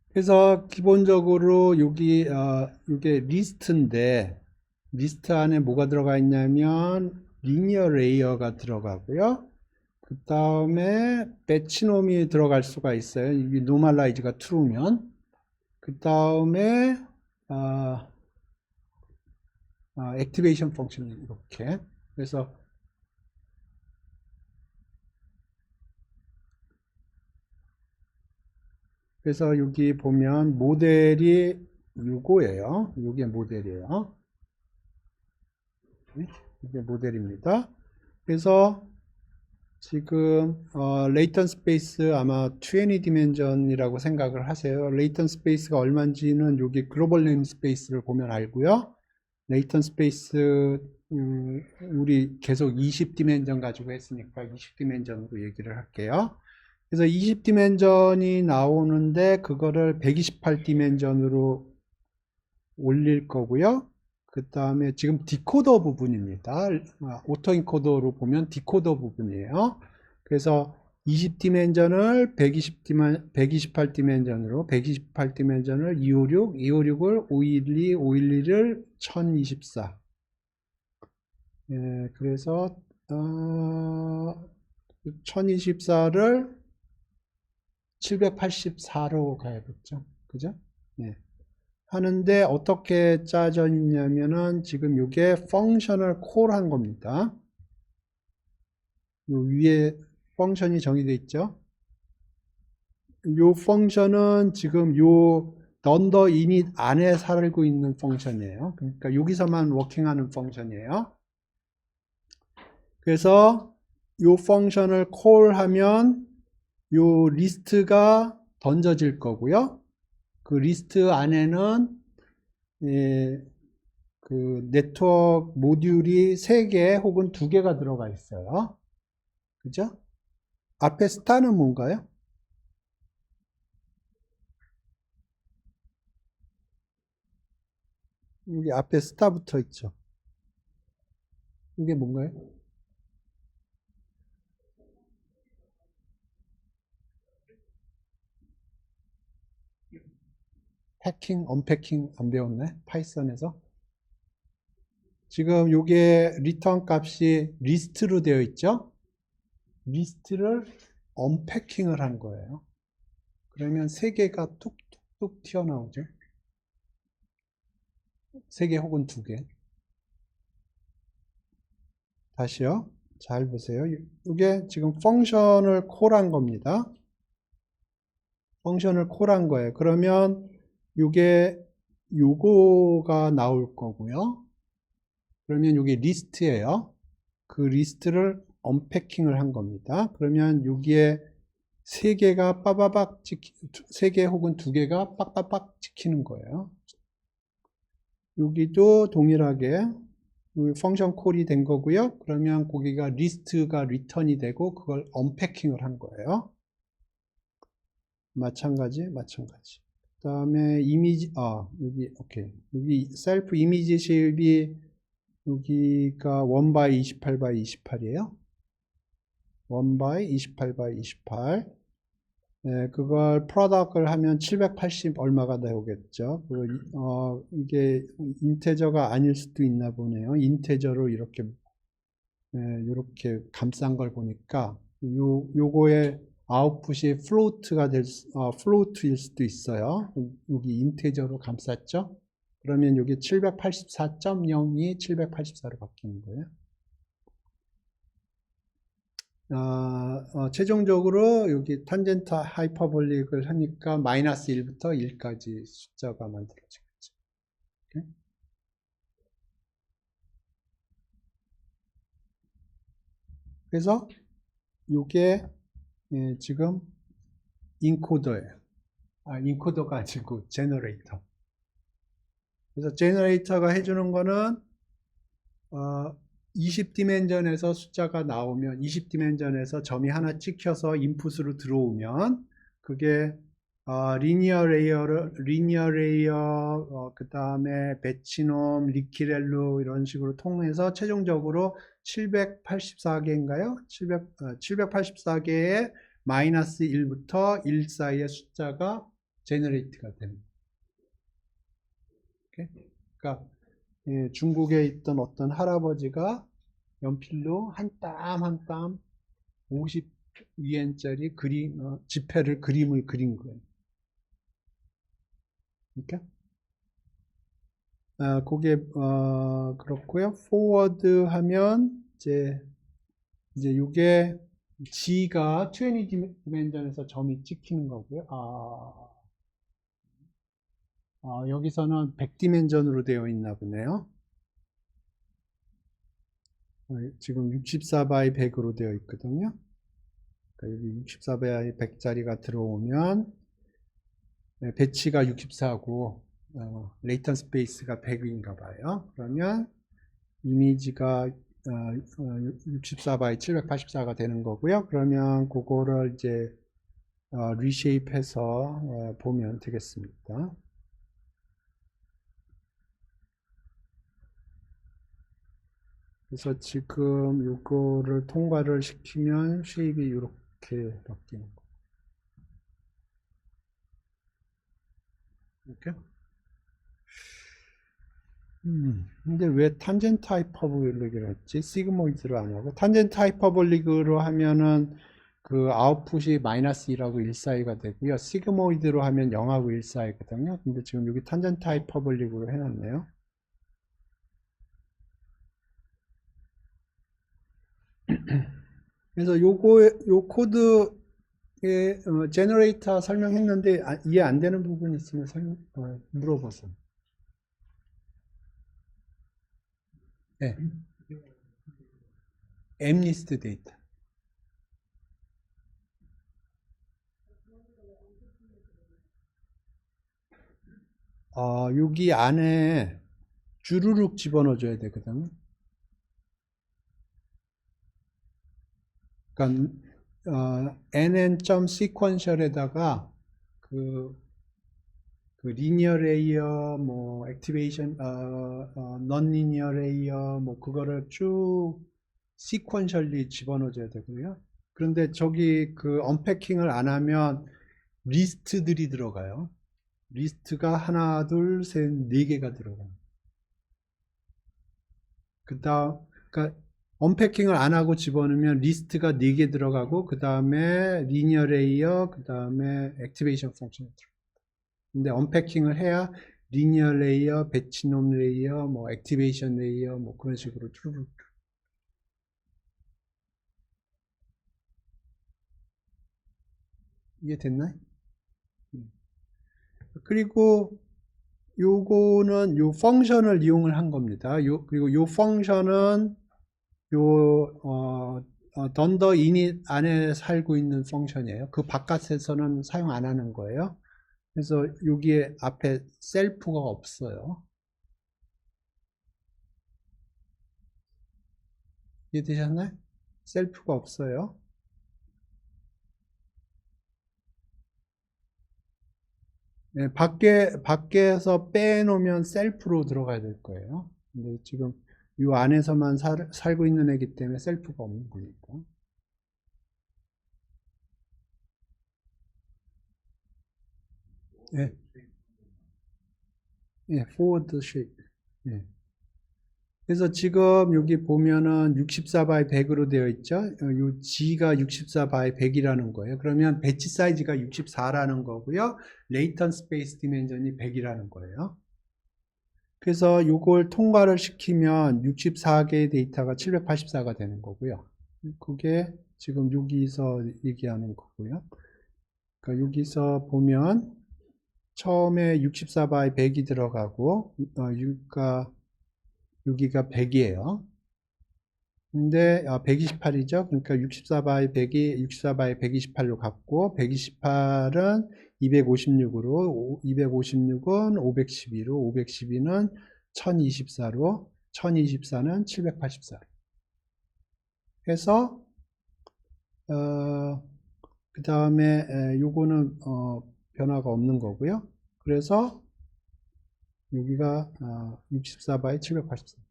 그래서 기본적으로 여기 이게 리스트인데 리스트 안에 뭐가 들어가 있냐면 리니어 레이어가 들어가고요. 그 다음에 배치놈이 들어갈 수가 있어요. 이게 노멀라이즈가 true면. 그 다음에 액티베이션 펑션이 이렇게. 그래서 여기 보면 모델이 요거예요. 요게 모델이에요. 이게 모델입니다. 그래서 지금 레이턴 스페이스 아마 20 디멘전이라고 생각을 하세요. 레이턴 스페이스가 얼마인지는 여기 글로벌 네임 스페이스를 보면 알고요. 레이턴 스페이스 우리 계속 20 디멘전 가지고 했으니까 20 디멘전으로 얘기를 할게요. 그래서 20 디멘전이 나오는데 그거를 128 디멘전으로 올릴 거고요. 그 다음에 지금 디코더 부분입니다. 오토인코더로 보면 디코더 부분이에요. 그래서 20디멘전을 128 디멘전으로 128 디멘전을 256, 256을 512, 512를 1024. 예, 그래서 1024를 784로 가야겠죠. 그죠? 예. 하는데 어떻게 짜져 있냐면은 지금 이게 펑션을 콜한 겁니다. 요 위에 펑션이 정의되어 있죠. 요 펑션은 지금 요 넌더 이닛 안에 살고 있는 펑션이에요. 그러니까 여기서만 워킹하는 펑션이에요. 그래서 요 펑션을 콜하면 요 리스트가 던져질 거고요. 그 리스트 안에는 그 네트워크 모듈이 3개 혹은 2개가 들어가 있어요. 그죠? 앞에 스타는 뭔가요? 여기 앞에 스타 붙어 있죠. 이게 뭔가요? 패킹, 언패킹 안 배웠네? 파이썬에서. 지금 요게 리턴 값이 리스트로 되어 있죠? 리스트를 언패킹을 한 거예요. 그러면 3개가 툭툭툭 튀어나오죠. 3개 혹은 2개. 다시요. 잘 보세요. 이게 지금 펑션을 콜한 겁니다. 펑션을 콜한 거예요. 그러면 이게 요거가 나올 거고요. 그러면 이게 리스트예요. 그 리스트를 언패킹을 한 겁니다. 그러면 여기에 3개가 빠바박 찍히, 3개 혹은 2개가 빡빡빡 찍히는 거예요. 여기도 동일하게 펑션 콜이 된 거고요. 그러면 거기가 리스트가 리턴이 되고 그걸 언패킹을 한 거예요. 마찬가지. 그 다음에 이미지, 여기, 오케이. 여기 셀프 이미지 쉐입이 여기가 1 by 28 by 28이에요. 1 by 28 by 28. 네, 그걸 프로덕트를 하면 780 얼마가 나오겠죠. 그리고 이게 인테저가 아닐 수도 있나 보네요. 인테저로 이렇게 이렇게 감싼 걸 보니까 요거의 아웃풋이 플로트일 수도 있어요. 여기 인테저로 감쌌죠. 그러면 여기 784.0이 784로 바뀌는 거예요. 최종적으로 여기 탄젠트 하이퍼볼릭을 하니까 마이너스 1부터 1까지 숫자가 만들어지겠죠. 오케이? 그래서 이게 지금 인코더예요. 인코더가 아니고 제너레이터. 그래서 제너레이터가 해주는 거는 20디멘전에서 숫자가 나오면 20디멘전에서 점이 하나 찍혀서 인풋으로 들어오면 그게 리니어 레이어 그 다음에 배치놈, 리키렐로 이런 식으로 통해서 최종적으로 784개인가요? 784개의 마이너스 1부터 1 사이의 숫자가 제너레이트가 됩니다. 그러니까 중국에 있던 어떤 할아버지가 연필로 한 땀 한 땀 50위엔짜리 지폐를 그림을 그린 거예요. 그러니까 그게 그렇고요. 포워드 하면 이제 이게 G가 20디멘전에서 점이 찍히는 거고요. 여기서는 100디멘전으로 되어 있나 보네요. 지금 64by 100으로 되어 있거든요. 그러니까 여기 64by 100짜리가 들어오면 배치가 64고 레이턴 스페이스가 100인가 봐요. 그러면 이미지가 64by 784가 되는 거고요. 그러면 그거를 이제 리쉐입해서 보면 되겠습니다. 그래서 지금 이거를 통과를 시키면 쉐입이 이렇게 바뀌는 거예요. 이렇게? 근데 왜 탄젠트 하이퍼볼릭을 했지? 시그모이드를 안 하고 탄젠트 하이퍼볼릭으로 하면은 그 아웃풋이 마이너스 1하고 1 사이가 되고요. 시그모이드로 하면 0하고 1 사이거든요. 근데 지금 여기 탄젠트 하이퍼볼릭으로 해놨네요. 그래서 요 코드의 제너레이터 설명했는데 이해 안 되는 부분 있으면 물어보세요. 네. 엠리스트 데이터. 여기 안에 주르륵 집어넣어 줘야 되거든. 그러니까 nn.sequential에다가 그, 그 리니어 레이어, 뭐 액티베이션, non linear 레이어, 뭐 그거를 쭉 sequentially 집어넣어줘야 되고요. 그런데 저기 그 언패킹을 안 하면 리스트들이 들어가요. 리스트가 하나, 둘, 셋, 네 개가 들어가요. 그러니까 언패킹을 안 하고 집어넣으면 리스트가 4개 들어가고 그 다음에 리니어 레이어, 그 다음에 액티베이션 펑션이 들어가요. 근데 언패킹을 해야 리니어 레이어, 배치놈 레이어, 뭐 액티베이션 레이어, 뭐 그런 식으로 쭉 이해됐나요? 그리고 요거는 요 펑션을 이용을 한 겁니다. 그리고 요 펑션은 던더 이닛 안에 살고 있는 펑션이에요. 그 바깥에서는 사용 안 하는 거예요. 그래서 여기에 앞에 셀프가 없어요. 이해되셨나요? 셀프가 없어요. 네, 밖에서 빼놓으면 셀프로 들어가야 될 거예요. 근데 지금 이 안에서만 살고 있는 애기 때문에 셀프가 없는 거니까. 예, 예, forward shape. 예. 그래서 지금 여기 보면은 64 by 100으로 되어 있죠. 요 G가 64 by 100이라는 거예요. 그러면 배치 사이즈가 64라는 거고요. 레이턴 스페이스 디멘전이 100이라는 거예요. 그래서 이걸 통과를 시키면 64개의 데이터가 784가 되는 거고요. 그게 지금 여기서 얘기하는 거고요. 그러니까 여기서 보면 처음에 64 by 100이 들어가고 여기가 100이에요. 근데 128이죠. 그러니까 64 by 100이 64 by 128로 갔고 128은 256으로 256은 512로 512는 1024로 1024는 784로 해서 그 다음에 요거는 변화가 없는 거고요. 그래서 여기가 64 by 784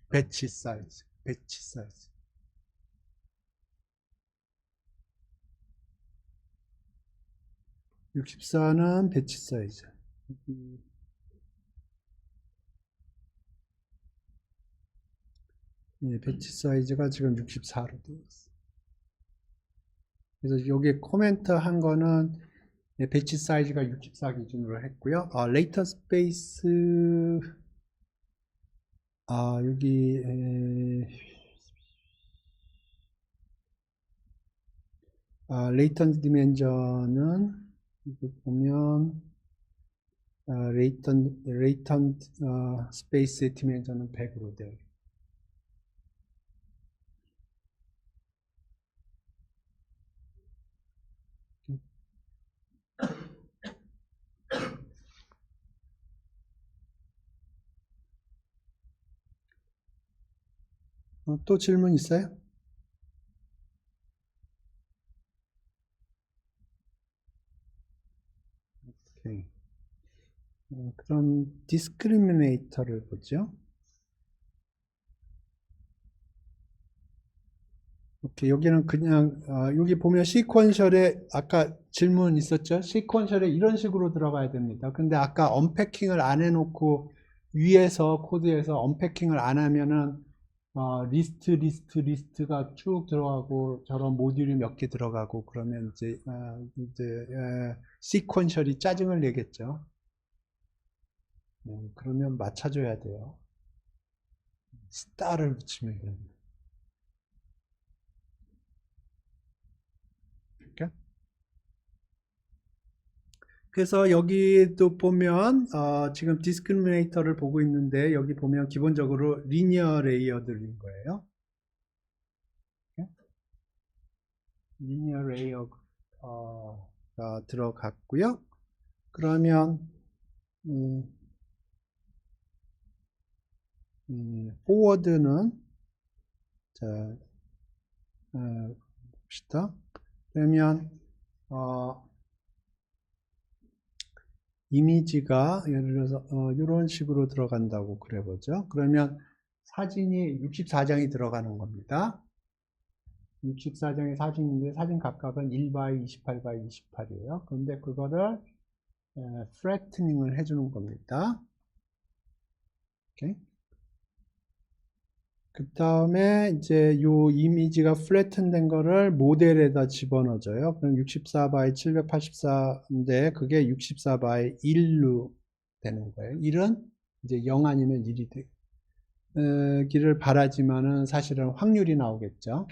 배치 사이즈, 배치 사이즈. 64는 배치 사이즈. 예, 배치 사이즈가 지금 64로 되어 있어요. 그래서 여기 코멘트 한 거는 예, 배치 사이즈가 64 기준으로 했고요. 레이터 스페이스 여기 레이턴 디멘전은 이거 보면 레이턴 스페이스 디멘전은 100으로 되어 있고 또 질문 있어요? 오케이. 그럼 디스크리미네이터를 보죠. 오케이, 여기는 그냥 여기 보면 시퀀셜에 아까 질문 있었죠? 시퀀셜에 이런 식으로 들어가야 됩니다. 근데 아까 언패킹을 안 해놓고 위에서 코드에서 언패킹을 안 하면은 리스트가 쭉 들어가고 저런 모듈이 몇 개 들어가고 그러면 이제 시퀀셜이 짜증을 내겠죠. 그러면 맞춰줘야 돼요. 스타를 붙이면 됩니다. 그래서 여기도 보면 지금 디스크리미네이터를 보고 있는데 여기 보면 기본적으로 리니어 레이어들인 거예요. 리니어 레이어가 들어갔고요. 그러면 음, forward는, 자, 봅시다. 그러면, 이미지가 예를 들어서 이런 식으로 들어간다고 그래보죠. 그러면 사진이 64장이 들어가는 겁니다. 64장의 사진인데 사진 각각은 1x 28x 28이에요. 그런데 그거를 플래트닝을 해주는 겁니다. 그 다음에 이제 요 이미지가 플래튼된 거를 모델에다 집어넣어줘요. 그럼 64x 784인데 그게 64x 1로 되는 거예요. 1은 이제 0 아니면 1이 되기를 바라지만은 사실은 확률이 나오겠죠.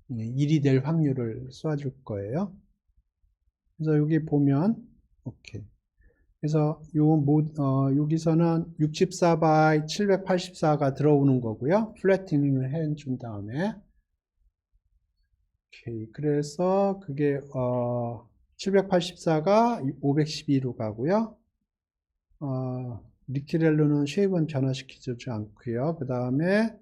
1이 될 확률을 쏴줄 거예요. 그래서 여기 보면 오케이. 그래서 여기서는 64by 784가 들어오는 거고요. 플래팅을 해준 다음에 오케이. 그래서 그게 784가 512로 가고요. 리키렐로는 쉐입은 변화시키지 않고요. 그 다음에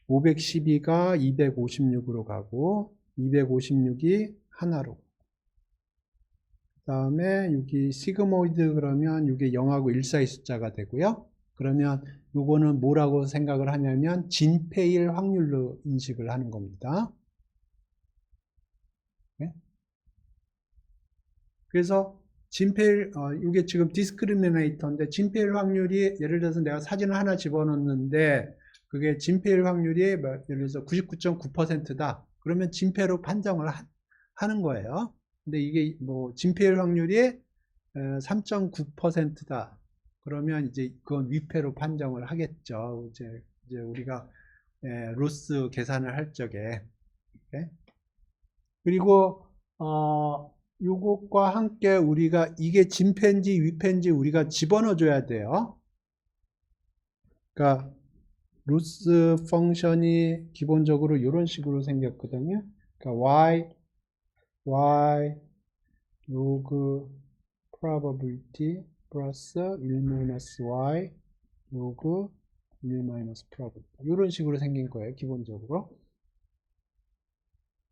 512가 256으로 가고 256이 하나로. 그 다음에 여기 시그모이드 그러면 이게 0하고 1 사이 숫자가 되고요. 그러면 요거는 뭐라고 생각을 하냐면 진페일 확률로 인식을 하는 겁니다. 네? 그래서 진페일 이게 지금 디스크리미네이터인데 진페일 확률이 예를 들어서 내가 사진을 하나 집어넣는데 그게 진페일 확률이 예를 들어서 99.9%다. 그러면 진페로 판정을 하는 거예요. 근데 이게 뭐 진페일 확률이 3.9%다. 그러면 이제 그건 위패로 판정을 하겠죠. 이제 우리가 로스 계산을 할 적에. 그리고 요것과 함께 우리가 이게 진패인지 위패인지 우리가 집어넣어 줘야 돼요. 그러니까 로스 펑션이 기본적으로 이런 식으로 생겼거든요. 그러니까 y log probability 플러스 1-y log 1-probability 이런 식으로 생긴 거예요. 기본적으로.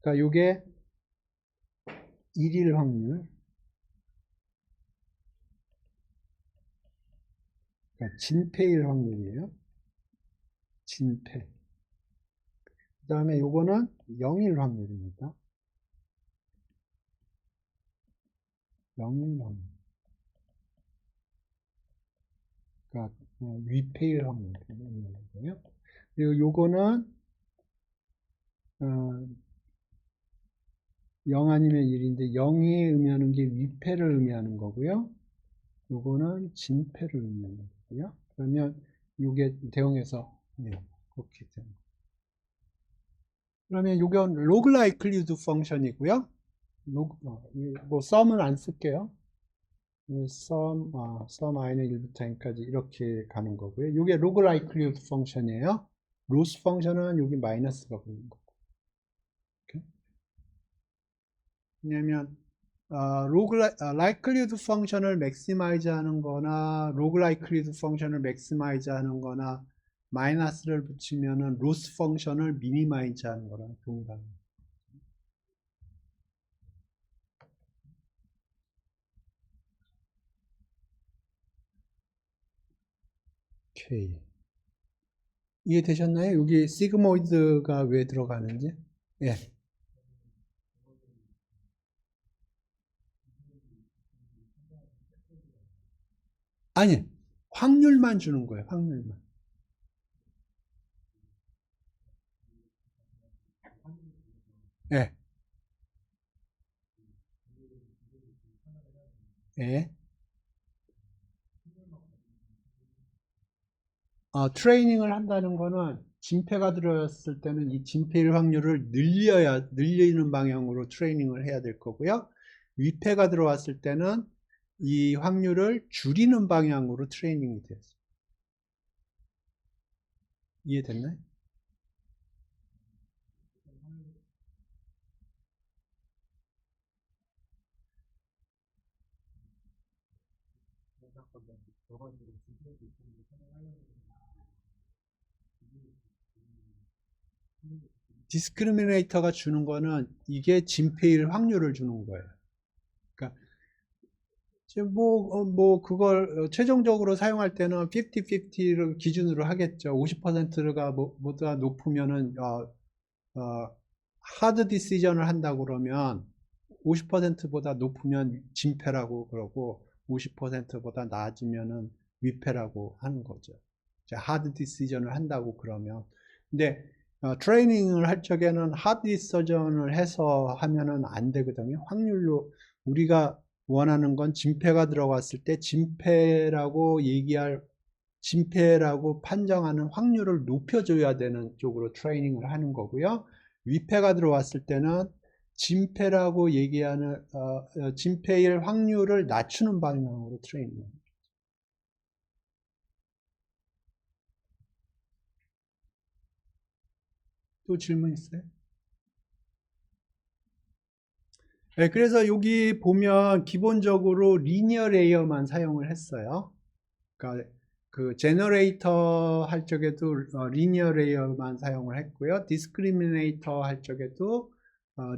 그러니까 요게 1일 확률, 그러니까 진패일 확률이에요. 진패. 그 다음에 요거는 0일 확률입니다. 0일 확률. 그러니까 위패일 확률이고요. 그리고 요거는 0 아니면 1인데 0이 의미하는 게 위패를 의미하는 거고요. 요거는 진패를 의미하는 거고요. 그러면 요게 대응해서 그렇게 됩니다. 그러면 요건 로그라이클리드 펑션이고요. 뭐 썸은 안 쓸게요. 썸 i는 1부터 n까지 이렇게 가는 거고요. 이게 로그라이클리드 펑션이에요. 로스 펑션은 여기 마이너스가 붙는 거고. 왜냐면 라이클리드 펑션을 맥시마이즈 하는 거나 로그라이클리드 펑션을 맥시마이즈 하는 거나 마이너스를 붙이면은 로스 펑션을 미니마이즈 하는 거랑 동일합니다. 오케이. 이해되셨나요? 여기 시그모이드가 왜 들어가는지? 예. 아니, 확률만 주는 거예요, 확률만. 예. 예. 트레이닝을 한다는 거는 진패가 들어왔을 때는 이 진패일 확률을 늘리는 방향으로 트레이닝을 해야 될 거고요. 위패가 들어왔을 때는 이 확률을 줄이는 방향으로 트레이닝이 됐어요. 이해됐나요? 디스크리미네이터가 주는 거는 이게 진페일 확률을 주는 거예요. 그러니까 그걸 최종적으로 사용할 때는 50-50를 기준으로 하겠죠. 50%가 보다 높으면은 하드 디시전을 한다고 그러면 50%보다 높으면 진패라고 그러고 50%보다 낮으면은 위패라고 하는 거죠. 하드 디시전을 한다고 그러면. 근데 트레이닝을 할 적에는 하드 디시전을 해서 하면은 안 되거든요. 확률로 우리가 원하는 건 진패가 들어갔을 때 진패라고 판정하는 확률을 높여줘야 되는 쪽으로 트레이닝을 하는 거고요. 위패가 들어왔을 때는 진패라고 얘기하는 진패일 확률을 낮추는 방향으로 트레이닝. 또 질문 있어요? 네, 그래서 여기 보면 기본적으로 리니어 레이어만 사용을 했어요. 그러니까 그 제너레이터 할 적에도 리니어 레이어만 사용을 했고요. 디스크리미네이터 할 적에도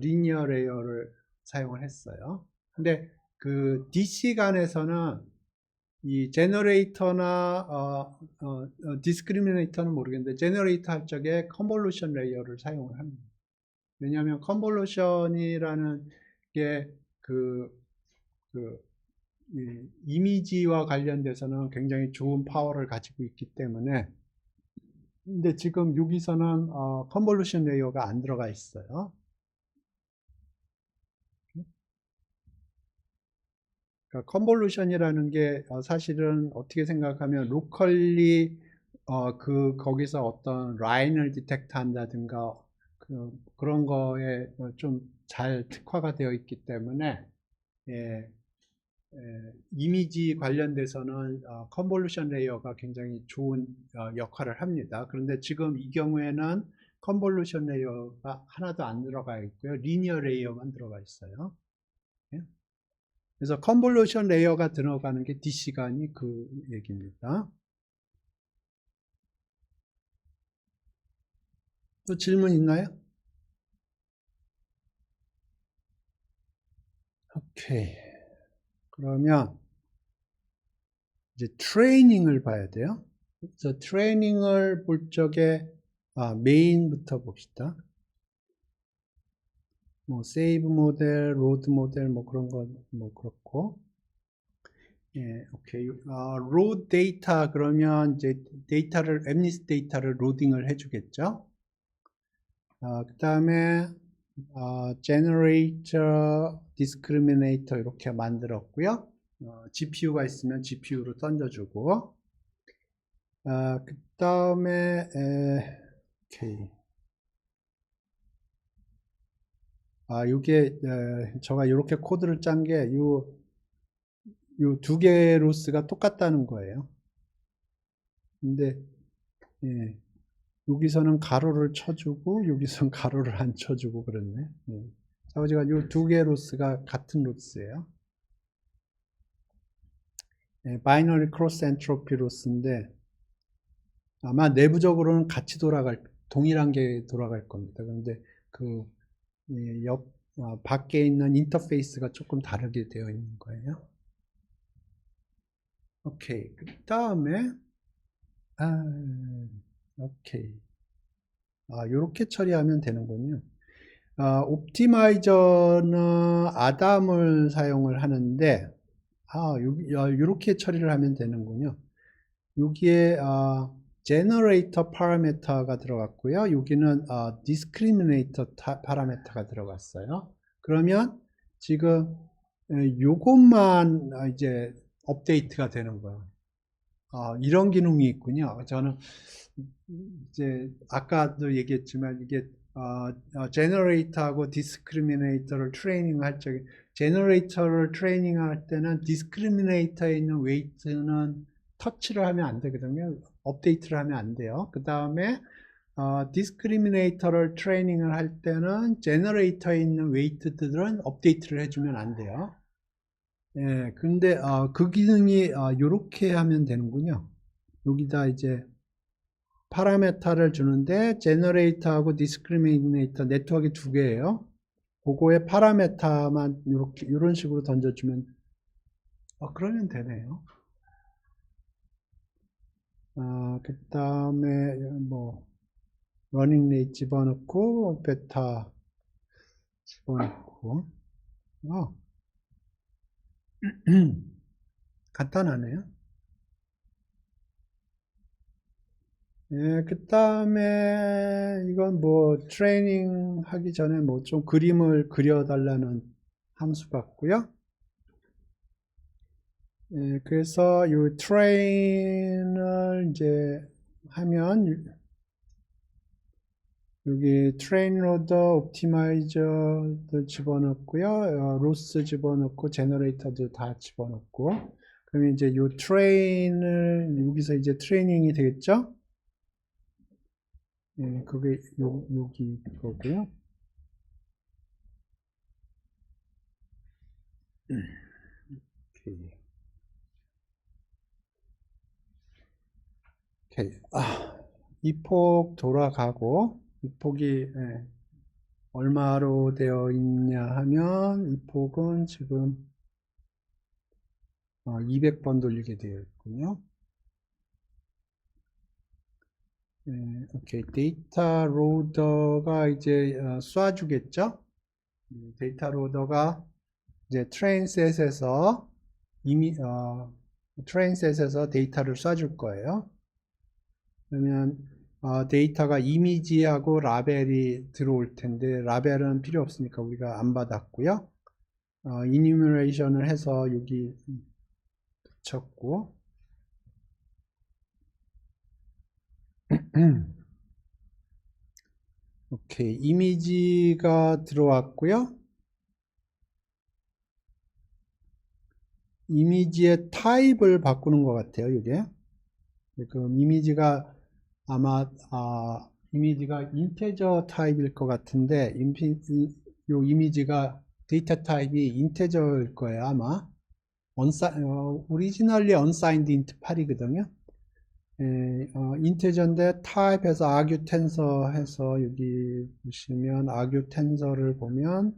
리니어 레이어를 사용을 했어요. 근데 그 DC 간에서는 이 제너레이터나 디스크리미네이터는 모르겠는데 제너레이터 할 적에 컨볼루션 레이어를 사용을 합니다. 왜냐하면 컨볼루션이라는 게 이미지와 관련돼서는 굉장히 좋은 파워를 가지고 있기 때문에. 근데 지금 여기서는 컨볼루션 레이어가 안 들어가 있어요. 그러니까 컨볼루션이라는 게 사실은 어떻게 생각하면 로컬리 거기서 어떤 라인을 디텍트 한다든가 그런 거에 좀 잘 특화가 되어 있기 때문에 이미지 관련돼서는 컨볼루션 레이어가 굉장히 좋은 역할을 합니다. 그런데 지금 이 경우에는 컨볼루션 레이어가 하나도 안 들어가 있고요. 리니어 레이어만 들어가 있어요. 그래서 컨볼루션 레이어가 들어가는 게 D시간이 그 얘기입니다. 또 질문 있나요? 오케이. 그러면 이제 트레이닝을 봐야 돼요. 그래서 트레이닝을 볼 적에 메인부터 봅시다. 뭐 세이브 모델, 로드 모델 뭐 그런 거 뭐 그렇고. 예, 오케이. 로드 데이터 그러면 이제 엠니스 데이터를 로딩을 해주겠죠. 그 다음에 generator, discriminator 이렇게 만들었고요. GPU가 있으면 GPU로 던져주고, 그 다음에 오케이. 요게 제가 이렇게 코드를 짠 게 요 두 개의 로스가 똑같다는 거예요. 근데 여기서는 가로를 쳐주고 여기서는 가로를 안 쳐주고 그랬네. 자, 제가 이 두 개의 로스가 같은 로스예요. 바이너리 크로스 엔트로피 로스인데 아마 내부적으로는 같이 동일한 게 돌아갈 겁니다. 그런데 밖에 있는 인터페이스가 조금 다르게 되어 있는 거예요. 오케이. 그 다음에 오케이. 요렇게 처리하면 되는군요. 옵티마이저는 아담을 사용을 하는데 요렇게 처리를 하면 되는군요. 여기에 제너레이터 파라미터가 들어갔고요. 여기는 디스크리미네이터 파라미터가 들어갔어요. 그러면 지금 요것만 이제 업데이트가 되는 거예요. 이런 기능이 있군요. 저는 이제 아까도 얘기했지만 이게 제너레이터하고 디스크리미네이터를 트레이닝할 적에 제너레이터를 트레이닝할 때는 디스크리미네이터에 있는 웨이트는 터치를 하면 안 되거든요. 업데이트를 하면 안 돼요. 그 다음에 디스크리미네이터를 트레이닝을 할 때는 제너레이터에 있는 웨이트들은 업데이트를 해주면 안 돼요. 예, 근데 그 기능이 요렇게 하면 되는군요. 여기다 이제 파라메타를 주는데 제너레이터하고 디스크리미네이터 네트워크 두 개예요. 그거에 파라메타만 이렇게 이런 식으로 던져주면 그러면 되네요. 그 다음에 뭐 러닝 레이트 집어넣고 베타 집어넣고 간단하네요. 예, 그 다음에 이건 뭐 트레이닝 하기 전에 뭐 좀 그림을 그려달라는 함수 같고요. 예, 그래서 이 트레인을 이제 하면 여기 트레인 로더 옵티마이저도 집어넣고요. 로스 집어넣고 제너레이터도 다 집어넣고 그러면 이제 이 트레인을 여기서 이제 트레이닝이 되겠죠? 예, 그게 여기 거고요. 오케이. 오케이. 이 폭 돌아가고 이 폭이 얼마로 되어 있냐 하면 이 폭은 지금 200번 돌리게 되어 있군요. 오케이. 데이터 로더가 이제 쏴주겠죠? 데이터 로더가 이제 트레인셋에서 이미 트레인셋에서 데이터를 쏴줄 거예요. 그러면 데이터가 이미지하고 라벨이 들어올 텐데 라벨은 필요 없으니까 우리가 안 받았고요. 이니메이션을 해서 여기 붙였고 오케이. 이미지가 들어왔고요. 이미지의 타입을 바꾸는 것 같아요. 이게 그 이미지가 아마 이미지가 인테저 타입일 것 같은데 요 이미지가 데이터 타입이 인테저일 거예요. 아마 오리지널리 unsigned int 8이거든요. 인테저인데 타입해서 argue tensor 해서 여기 보시면 argue tensor를 보면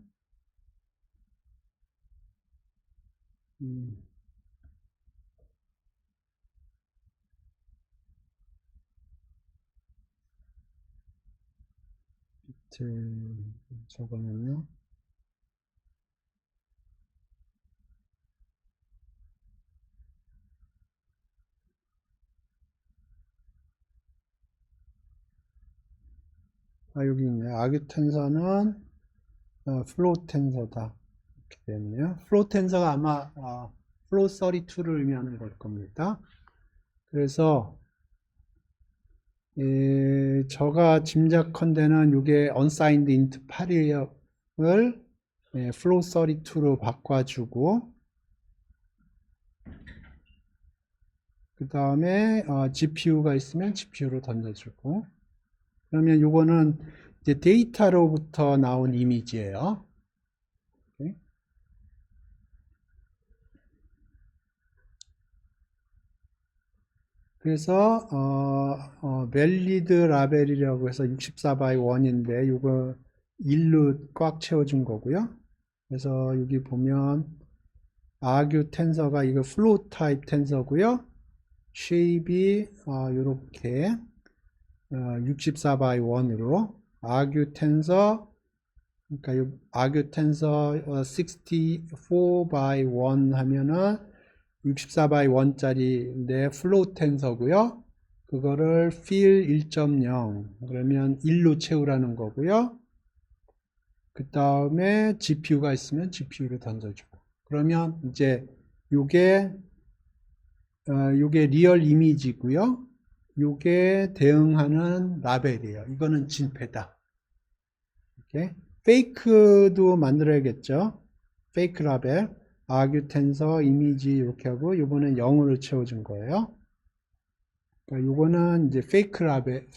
저거는요. 여기 있네. argue tensor는 flow tensor다. 이렇게 됐네요. flow tensor가 아마 flow 32를 의미하는 걸 겁니다. 그래서 저가 짐작컨대는 이게 unsigned int 8을 flow 32로 바꿔주고 그 다음에 GPU가 있으면 GPU로 던져주고 그러면 이거는 이제 데이터로부터 나온 이미지예요. 그래서 valid 라벨이라고 해서 64 by 1인데 이거 1로 꽉 채워준 거고요. 그래서 여기 보면 argue 텐서가 이거 float type 텐서고요. shape이 이렇게 64 by 1으로 argue tensor 그러니까 이 argue tensor 64 by 1 하면은 64 by 1짜리인데 float tensor고요. 그거를 fill 1.0 그러면 1로 채우라는 거고요. 그 다음에 GPU가 있으면 GPU를 던져주고 그러면 이제 요게 리얼 이미지고요. 요게 대응하는 라벨이에요. 이거는 진패다. 이렇게 페이크도 만들어야겠죠. 페이크 라벨, argue tensor, 이미지 이렇게 하고 요번엔 0으로 채워준 거예요. 그러니까 요거는 이제 페이크 라벨,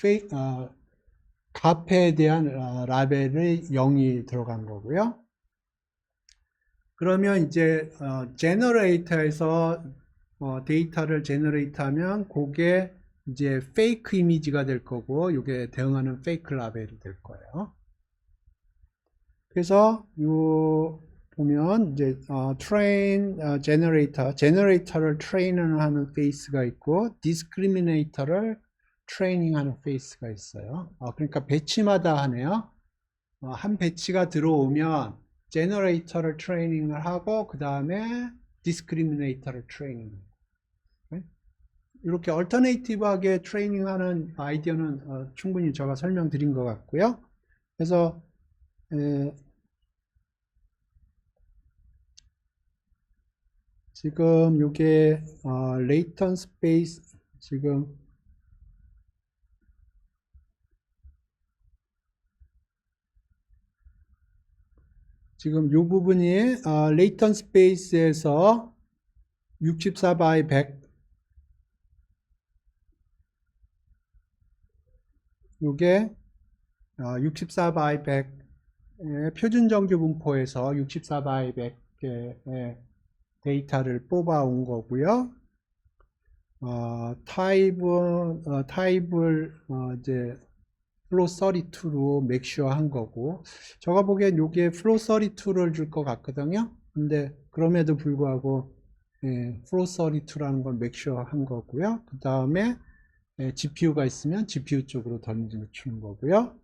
가페에 대한 라벨이 0이 들어간 거고요. 그러면 이제 제너레이터에서 데이터를 제너레이트하면 그게 이제 페이크 이미지가 될 거고 이게 대응하는 페이크 라벨이 될 거예요. 그래서 요 보면 이제 트레인 제너레이터를 트레인하는 페이스가 있고 디스크리미네이터를 트레이닝하는 페이스가 있어요. 그러니까 배치마다 하네요. 한 배치가 들어오면 제너레이터를 트레이닝을 하고 그 다음에 디스크리미네이터를 트레이닝. 이렇게 얼터네이티브하게 트레이닝하는 아이디어는 충분히 제가 설명드린 것 같고요. 그래서 지금 이게 레이턴 스페이스 지금 이 부분이 레이턴 스페이스에서 64 by 100 이게 64 by 100의 표준 정규 분포에서 64 by 100개의 데이터를 뽑아온 거고요. 타입을 이제 flow 32로 맥슈어 한 거고, 제가 보기엔 요게 flow 32를 줄 것 같거든요. 근데 그럼에도 불구하고 flow 32라는 걸 맥슈어 한 거고요. 그 다음에 GPU가 있으면 GPU 쪽으로 던져주는 거고요.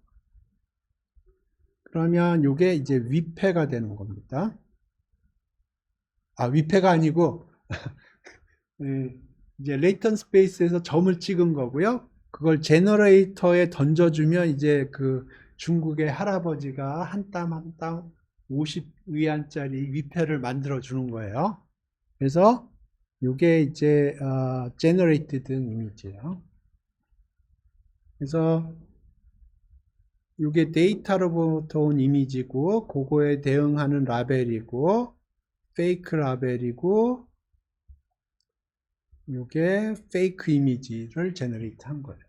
그러면 요게 이제 위패가 되는 겁니다. 위패가 아니고 이제 레이턴 스페이스에서 점을 찍은 거고요. 그걸 제너레이터에 던져주면 이제 그 중국의 할아버지가 한 땀 한 땀 50위안짜리 위패를 만들어 주는 거예요. 그래서 이게 이제 generated 이미지예요. 그래서 이게 데이터로부터 온 이미지고 그거에 대응하는 라벨이고 페이크 라벨이고 이게 페이크 이미지를 제너레이트 한 거예요.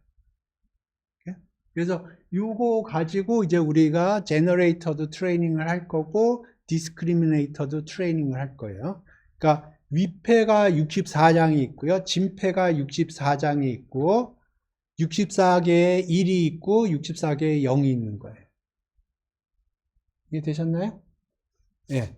그래서 이거 가지고 이제 우리가 제너레이터도 트레이닝을 할 거고 디스크리미네이터도 트레이닝을 할 거예요. 그러니까 위패가 64장이 있고요. 진패가 64장이 있고 64개의 1이 있고 64개의 0이 있는 거예요. 이해 되셨나요? 네.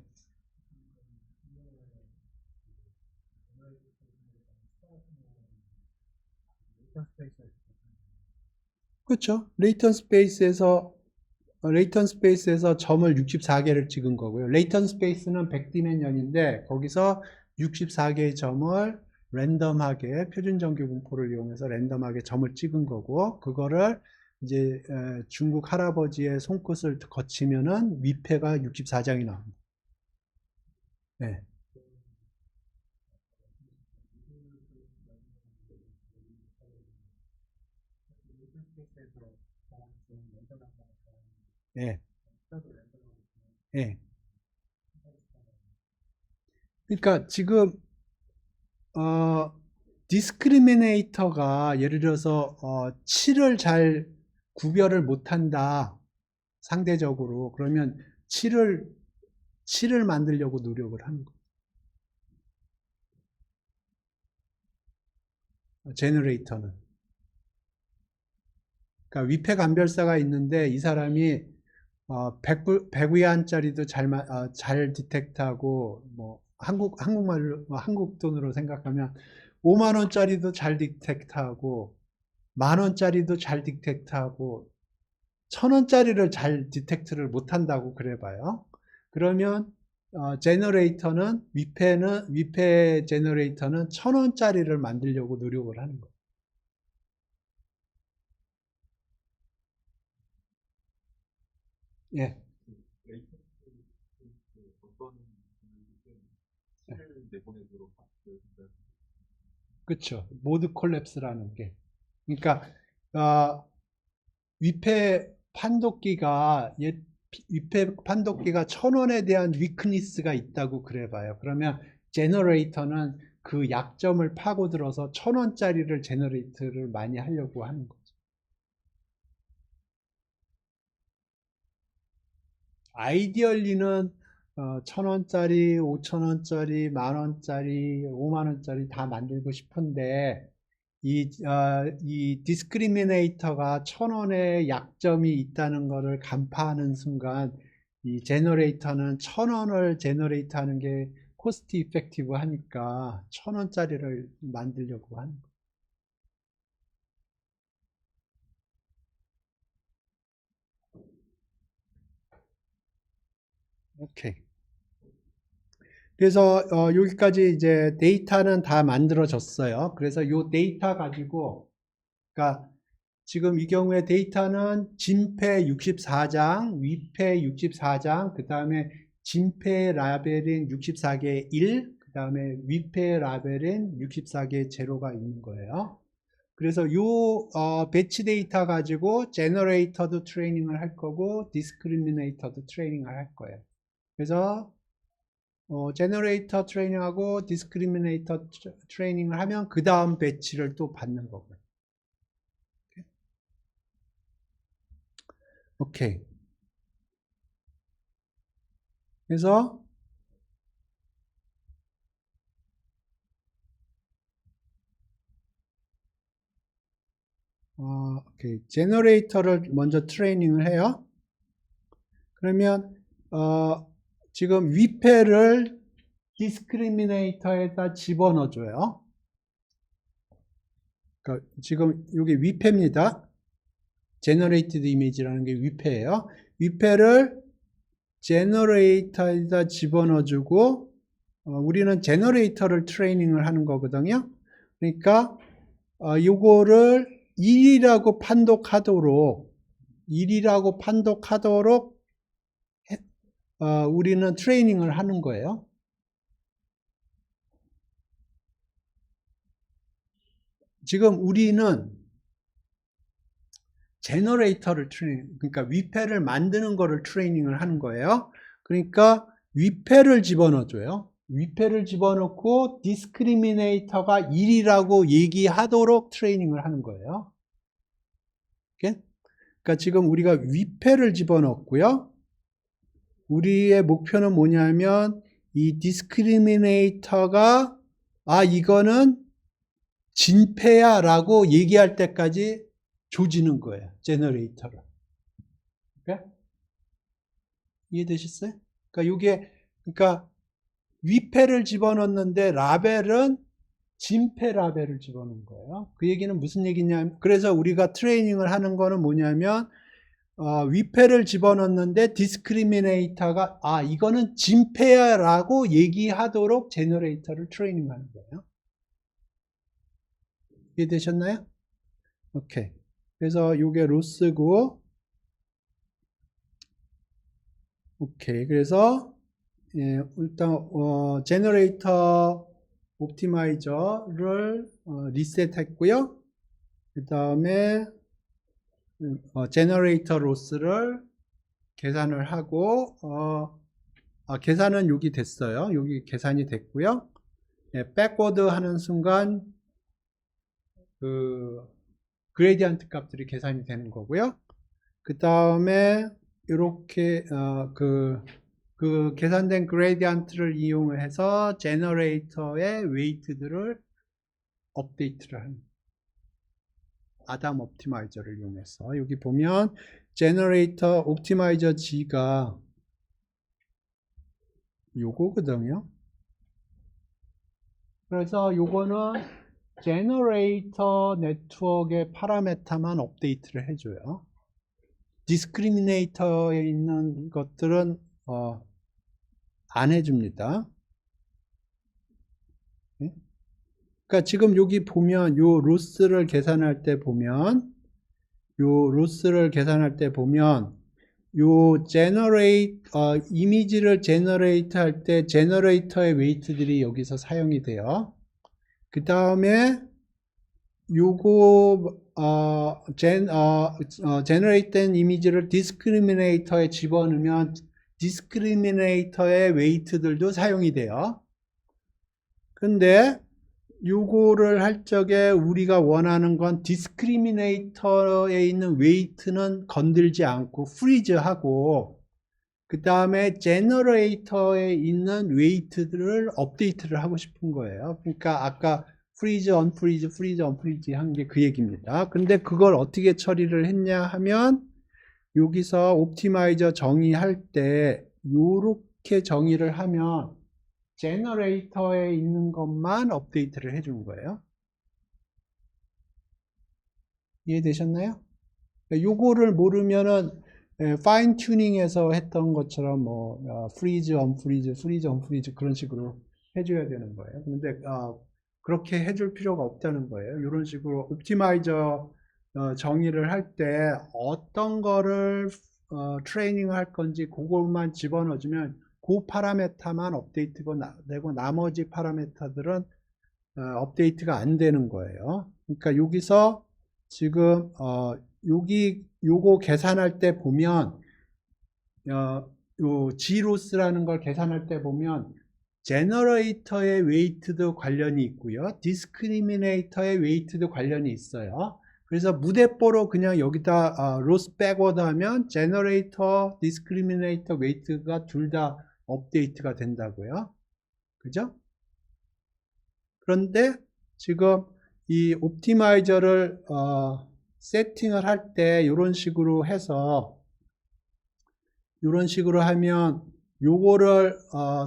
그렇죠. 레이턴 스페이스에서 점을 64개를 찍은 거고요. 레이턴 스페이스는 100디멘전인데 거기서 64개의 점을 랜덤하게 표준 정규 분포를 이용해서 랜덤하게 점을 찍은 거고 그거를 이제 중국 할아버지의 손끝을 거치면은 위패가 64장이 나옵니다. 네. 네. 네. 그러니까 지금 디스크리미네이터가 예를 들어서 7을 잘 구별을 못한다 상대적으로 그러면 7을 만들려고 노력을 하는 거예요. 제너레이터는 그러니까 위패 감별사가 있는데 이 사람이 100위안짜리도 잘 디텍트하고 뭐 한국말로 한국 돈으로 생각하면 5만 원짜리도 잘 디텍트하고 만 원짜리도 잘 디텍트하고 1,000원짜리를 잘 디텍트를 못한다고 그래봐요. 그러면 제너레이터는 위패 제너레이터는 1,000원짜리를 만들려고 노력을 하는 거예요. 예. 그렇죠. 모드 콜랩스라는 게. 그러니까 위패 판독기가 위패 판독기가 1,000원에 대한 위크니스가 있다고 그래봐요. 그러면 제너레이터는 그 약점을 파고들어서 1,000원짜리를 제너레이트를 많이 하려고 하는 거죠. 아이디얼리는 1,000원짜리, 5,000원짜리, 10,000원짜리, 50,000원짜리 다 만들고 싶은데 이 디스크리미네이터가 1,000원의 약점이 있다는 것을 간파하는 순간 이 제너레이터는 1,000원을 제너레이트 하는 게 코스트 이펙티브 하니까 1,000원짜리를 만들려고 하는 거예요. 오케이. 그래서 여기까지 이제 데이터는 다 만들어졌어요. 그래서 이 데이터 가지고, 그러니까 지금 이 경우에 데이터는 진패 64장, 위패 64장, 그 다음에 진패 라벨인 64개 1, 그 다음에 위패 라벨인 64개 제로가 있는 거예요. 그래서 요 배치 데이터 가지고 제너레이터도 트레이닝을 할 거고 디스크리미네이터도 트레이닝을 할 거예요. 그래서 제너레이터 트레이닝하고 디스크리미네이터 트레이닝을 하면 그 다음 배치를 또 받는 거고요. 오케이. 그래서 오케이. 제너레이터를 먼저 트레이닝을 해요. 그러면 지금 위패를 디스크리미네이터에다 집어넣어줘요. 그러니까 지금 여기 위패입니다. 제너레이티드 이미지라는 게 위패예요. 위패를 제너레이터에다 집어넣어주고 우리는 제너레이터를 트레이닝을 하는 거거든요. 그러니까 요거를 1이라고 판독하도록 우리는 트레이닝을 하는 거예요. 지금 우리는 제너레이터를 그러니까 위패를 만드는 거를 트레이닝을 하는 거예요. 그러니까 위패를 집어넣어줘요. 위패를 집어넣고 디스크리미네이터가 1이라고 얘기하도록 트레이닝을 하는 거예요. 그러니까 지금 우리가 위패를 집어넣었고요. 우리의 목표는 뭐냐면 이 디스크리미네이터가 이거는 진패야 라고 얘기할 때까지 조지는 거예요. 제너레이터를. 그러니까 이해되셨어요? 그러니까 위패를 집어넣는데 라벨은 진패 라벨을 집어넣은 거예요. 그 얘기는 무슨 얘기냐면, 그래서 우리가 트레이닝을 하는 거는 뭐냐면 위패를 집어넣는데 디스크리미네이터가 이거는 진패야 라고 얘기하도록 제너레이터를 트레이닝하는 거예요. 이해되셨나요? 오케이. 그래서 이게 로스고, 오케이. 그래서 일단 제너레이터 옵티마이저를 리셋했고요. 그 다음에 제너레이터 로스를 계산을 하고 계산은 여기 됐어요. 여기 계산이 됐고요. 백워드 하는 순간 그 그레디언트 값들이 계산이 되는 거고요. 그 다음에 이렇게 그 계산된 그레디언트를 이용해서 제너레이터의 웨이트들을 업데이트를 하는 아담 옵티마이저를 이용해서 여기 보면 제너레이터 옵티마이저 G가 요거거든요. 그래서 요거는 제너레이터 네트워크의 파라메타만 업데이트를 해줘요. 디스크리미네이터에 있는 것들은 안 해줍니다. 그러니까 지금 여기 보면 요 로스를 계산할 때 보면 요 이미지를 제너레이트 할 때 제너레이터의 웨이트들이 여기서 사용이 돼요. 그 다음에 요거 제너레이트된 이미지를 디스크리미네이터에 집어넣으면 디스크리미네이터의 웨이트들도 사용이 돼요. 근데 요거를 할 적에 우리가 원하는 건 디스크리미네이터에 있는 웨이트는 건들지 않고 프리즈하고 그 다음에 제너레이터에 있는 웨이트들을 업데이트를 하고 싶은 거예요. 그러니까 아까 freeze, unfreeze, freeze, unfreeze 한 게 그 얘기입니다. 근데 그걸 어떻게 처리를 했냐 하면 여기서 옵티마이저 정의할 때 요렇게 정의를 하면 제너레이터에 있는 것만 업데이트를 해준 거예요. 이해되셨나요? 요거를 모르면은 파인 튜닝에서 했던 것처럼 뭐 freeze, unfreeze, freeze, unfreeze 그런 식으로 해줘야 되는 거예요. 근데 그렇게 해줄 필요가 없다는 거예요. 이런 식으로 옵티마이저 정의를 할 때 어떤 거를 트레이닝 할 건지 그것만 집어넣어주면 그 파라메타만 업데이트가 되고 나머지 파라메타들은 업데이트가 안 되는 거예요. 그러니까 여기서 지금 여기 요거 계산할 때 보면 요 G로스라는 걸 계산할 때 보면 제너레이터의 웨이트도 관련이 있고요. 디스크리미네이터의 웨이트도 관련이 있어요. 그래서 무대뽀로 그냥 여기다 로스 백워드 하면 제너레이터, 디스크리미네이터 웨이트가 둘 다 업데이트가 된다고요. 그죠? 그런데 지금 이 옵티마이저를 세팅을 할 때 이런 식으로 해서 이런 식으로 하면 요거를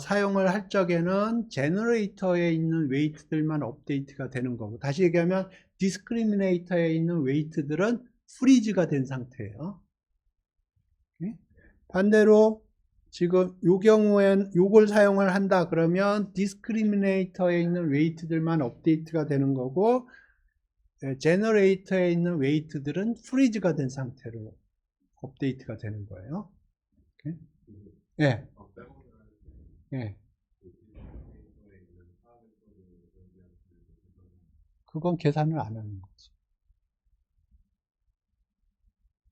사용을 할 적에는 제너레이터에 있는 웨이트들만 업데이트가 되는 거고, 다시 얘기하면 디스크리미네이터에 있는 웨이트들은 프리즈가 된 상태예요. 반대로 지금 요 경우엔 요걸 사용을 한다 그러면 디스크리미네이터에 있는 웨이트들만 업데이트가 되는 거고, 제너레이터에 있는 웨이트들은 프리즈가 된 상태로 업데이트가 되는 거예요. 예. 예. 그건 계산을 안 하는 거지.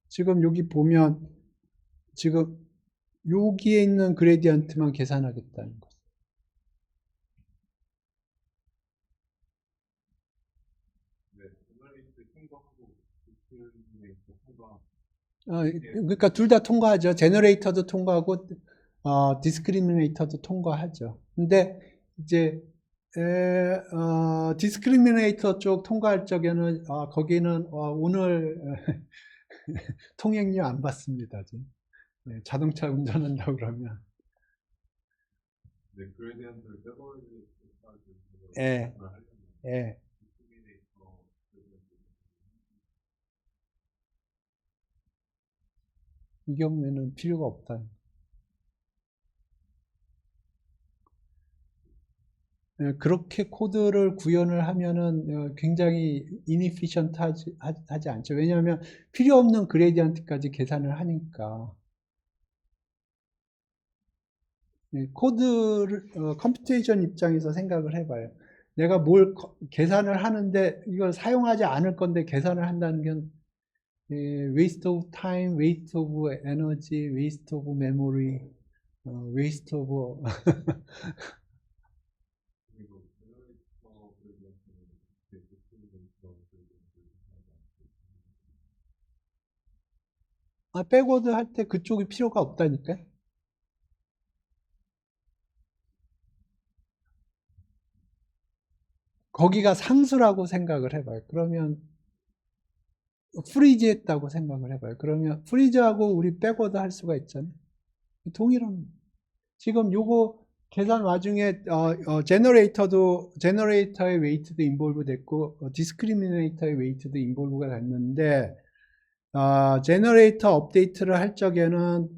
지금 여기 보면 지금 여기에 있는 그레디언트만 계산하겠다는 거죠. 그러니까 둘 다 통과하죠. 제너레이터도 통과하고 디스크리미네이터도 통과하죠. 근데 이제 디스크리미네이터 쪽 통과할 적에는 거기는 오늘 통행료 안 받습니다. 지금. 네, 자동차 운전한다고 그러면. 네, 그레디언트를 빼버리는 예, 예. 이 경우에는 필요가 없다. 그렇게 코드를 구현을 하면은 굉장히 inefficient 하지 않죠. 왜냐하면 필요 없는 그레디언트까지 계산을 하니까. 코드를, 컴퓨테이션 입장에서 생각을 해봐요. 내가 뭘 계산을 하는데 이걸 사용하지 않을 건데 계산을 한다는 건 waste of time, waste of energy, waste of memory, waste of 백워드 할 때 그쪽이 필요가 없다니까. 거기가 상수라고 생각을 해봐요. 그러면 프리즈 했다고 생각을 해봐요. 그러면 프리즈하고 우리 백워드 할 수가 있잖아요. 동일한. 지금 요거 계산 와중에 제너레이터의 웨이트도 인볼브 됐고 디스크리미네이터의 웨이트도 인볼브가 됐는데 제너레이터 업데이트를 할 적에는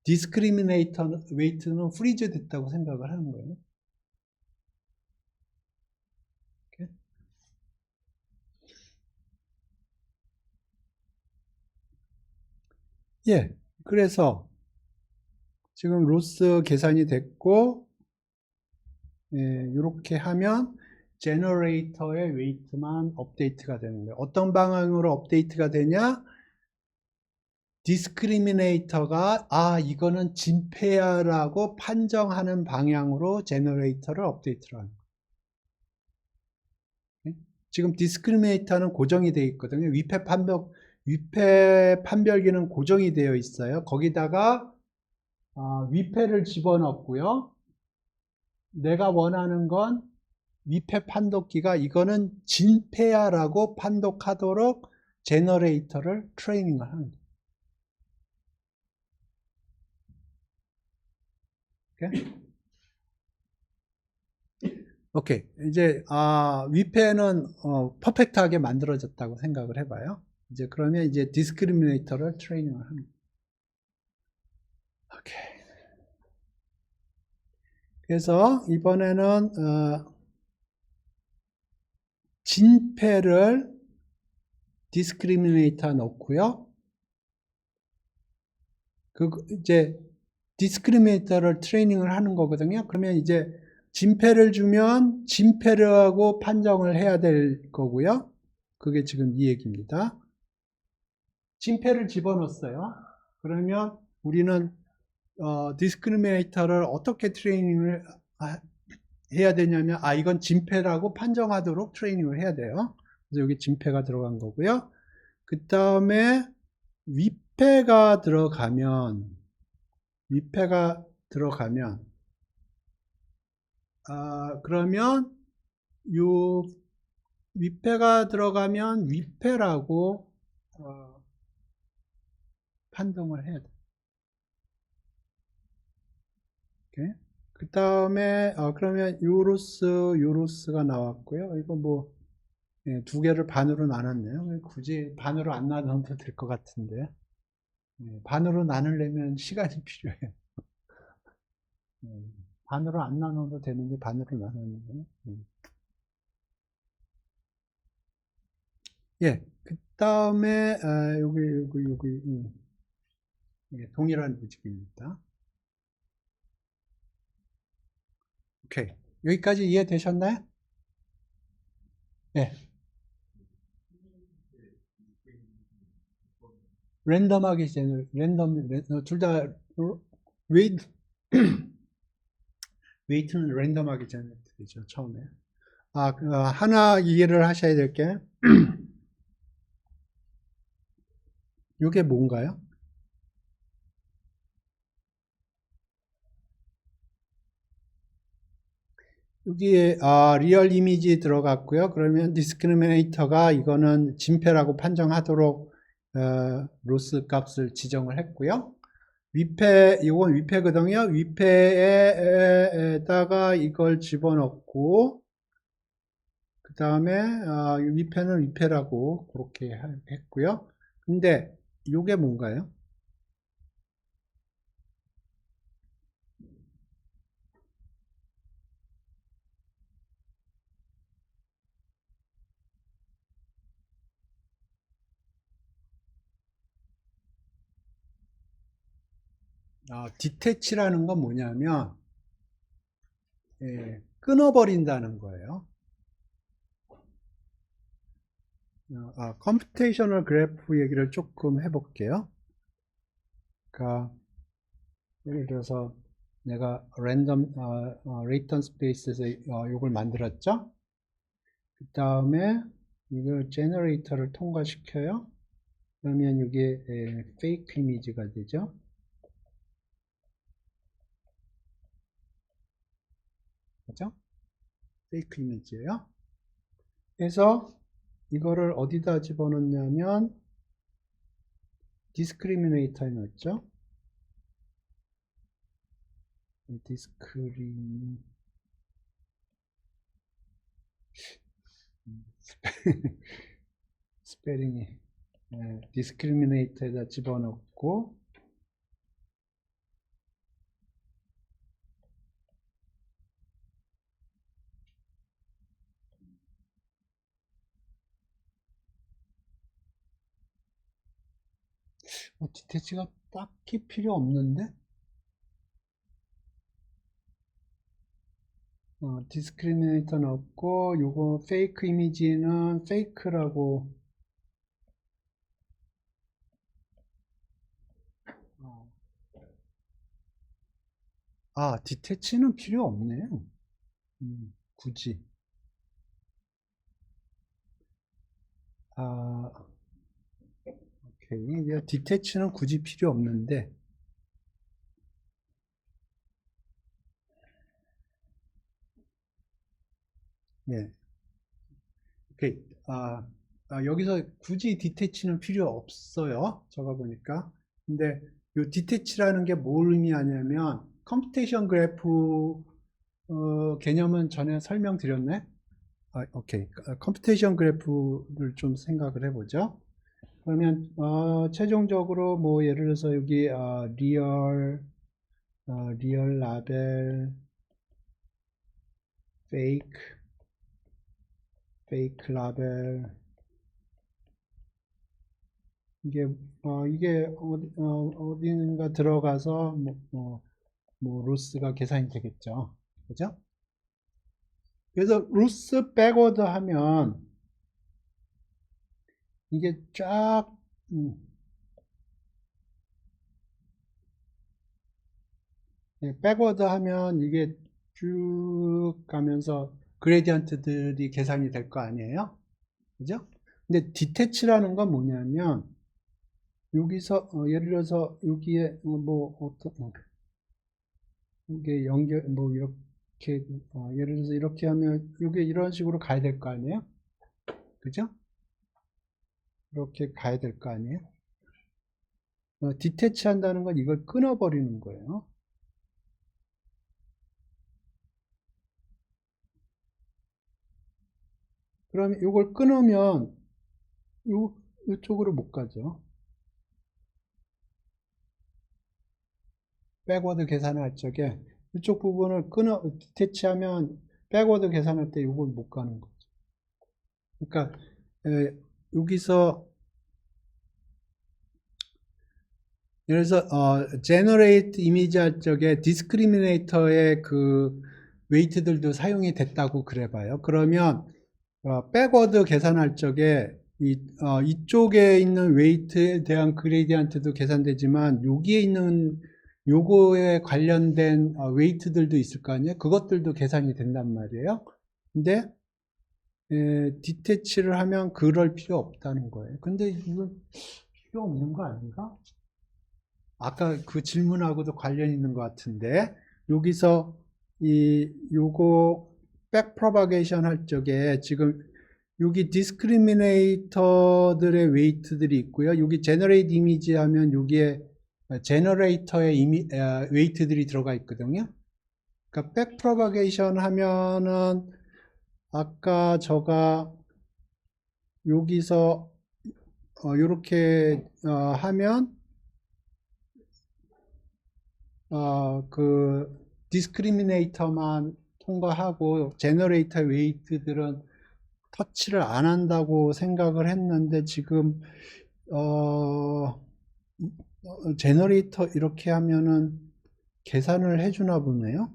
디스크리미네이터 웨이트는 프리즈 됐다고 생각을 하는 거예요. 예, 그래서 지금 로스 계산이 됐고, 이렇게 하면 제너레이터의 웨이트만 업데이트가 되는 거예요. 어떤 방향으로 업데이트가 되냐? 디스크리미네이터가 이거는 진페어라고 판정하는 방향으로 제너레이터를 업데이트를 하는 거예요. 지금 디스크리미네이터는 고정이 되어 있거든요. 위패 판별기는 고정이 되어 있어요. 거기다가 위패를 집어넣고요. 내가 원하는 건 위패 판독기가 이거는 진패야라고 판독하도록 제너레이터를 트레이닝을 하는 거예요. 오케이. 이제 위패는 퍼펙트하게 만들어졌다고 생각을 해봐요. 이제 그러면 이제 디스크리미네이터를 트레이닝을 하는 거예요. 오케이. 그래서 이번에는 진패를 디스크리미네이터 넣고요. 이제 디스크리미네이터를 트레이닝을 하는 거거든요. 그러면 이제 진패를 주면 진패라고 판정을 해야 될 거고요. 그게 지금 이 얘기입니다. 진패를 집어넣었어요. 그러면 우리는 디스크리미네이터를 어떻게 트레이닝을 해야 되냐면 이건 진패라고 판정하도록 트레이닝을 해야 돼요. 그래서 여기 진패가 들어간 거고요. 그 다음에 위패가 들어가면 그러면 요 위패가 들어가면 위패라고 판정을 해야 돼. 그 다음에 그러면 요로스가 나왔고요. 이거 뭐 두 개를 반으로 나눴네요. 굳이 반으로 안 나눠도 될 것 같은데 반으로 나누려면 시간이 필요해요. 반으로 안 나눠도 되는데 반으로 나눴네요. 예, 그 다음에 여기 동일한 부직입니다. 오케이, 여기까지 이해되셨나요? 네. 랜덤하게 둘다 웨이트는 랜덤하게 제너레이트되죠, 처음에. 하나 이해를 하셔야 될 게, 이게 뭔가요? 여기에 리얼 이미지 들어갔고요. 그러면 디스크리미네이터가 이거는 진패라고 판정하도록 로스 값을 지정을 했고요. 이건 위패거든요. 위패에다가 이걸 집어넣고 그 다음에 위패는 위패라고 그렇게 했고요. 근데 이게 뭔가요? 디태치라는 건 뭐냐면 끊어버린다는 거예요. 컴퓨테이셔널 그래프 얘기를 조금 해볼게요. 그러니까 예를 들어서 내가 랜덤 레이턴 스페이스에서 이걸 만들었죠. 그 다음에 이걸 제너레이터를 통과시켜요. 그러면 이게 페이크 이미지가 되죠. 그죠? 페이크 이미지예요. 그래서 이거를 어디다 집어넣냐면 디스크리미네이터에 넣었죠. 스페링이 디스크리미네이터에다 집어넣고 디태치가 딱히 필요 없는데 디스크리미네이터 넣고 요거 페이크 이미지는 페이크라고 디태치는 필요 없네요. 굳이 오케이. 디태치는 굳이 필요 없는데 예. 오케이. 여기서 굳이 디테치는 필요 없어요. 적어 보니까. 근데 이 디테치라는 게 뭘 의미하냐면 컴퓨테이션 그래프 개념은 전에 설명드렸네. 오케이. 컴퓨테이션 그래프를 좀 생각을 해보죠. 그러면 최종적으로 뭐 예를 들어서 여기 리얼 라벨 페이크 라벨 이게 어딘가 들어가서 로스가 계산이 되겠죠. 그죠? 그래서 로스 백워드 하면 이게 쫙 백워드 하면 이게 쭉 가면서 그레디언트들이 계산이 될 거 아니에요? 그죠? 근데 디태치라는 건 뭐냐면 여기서 예를 들어서 여기에 이게 연결 이렇게 예를 들어서 이렇게 하면 이게 이런 식으로 가야 될 거 아니에요? 그죠? 이렇게 가야 될 거 아니에요? 디태치 한다는 건 이걸 끊어버리는 거예요. 그럼 이걸 끊으면 이쪽으로 못 가죠. 백워드 계산할 적에 이쪽 부분을 디태치하면 백워드 계산할 때 이걸 못 가는 거죠. 그러니까 여기서 예를 들어서 generate image 할 적에 discriminator의 그 웨이트들도 사용이 됐다고 그래봐요. 그러면 백워드 계산할 적에 이쪽에 있는 웨이트에 대한 그레디언트도 계산되지만 여기에 있는 요거에 관련된 웨이트들도 있을 거 아니에요. 그것들도 계산이 된단 말이에요. 근데 디태치를 하면 그럴 필요 없다는 거예요. 근데 이건 필요 없는 거 아닌가? 아까 그 질문하고도 관련 있는 것 같은데 여기서 요거 백 프로파게이션 할 적에 지금 여기 디스크리미네이터들의 웨이트들이 있고요. 여기 제너레이트 이미지 하면 여기에 제너레이터의 웨이트들이 들어가 있거든요. 그러니까 백 프로파게이션 하면은 아까 저가 여기서 이렇게 하면 그 디스크리미네이터만 통과하고 제너레이터 웨이트들은 터치를 안 한다고 생각을 했는데 지금 제너레이터 이렇게 하면은 계산을 해주나 보네요.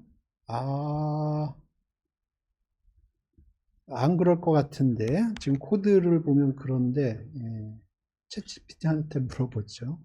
안 그럴 것 같은데 지금 코드를 보면 그런데 챗GPT한테 물어보죠.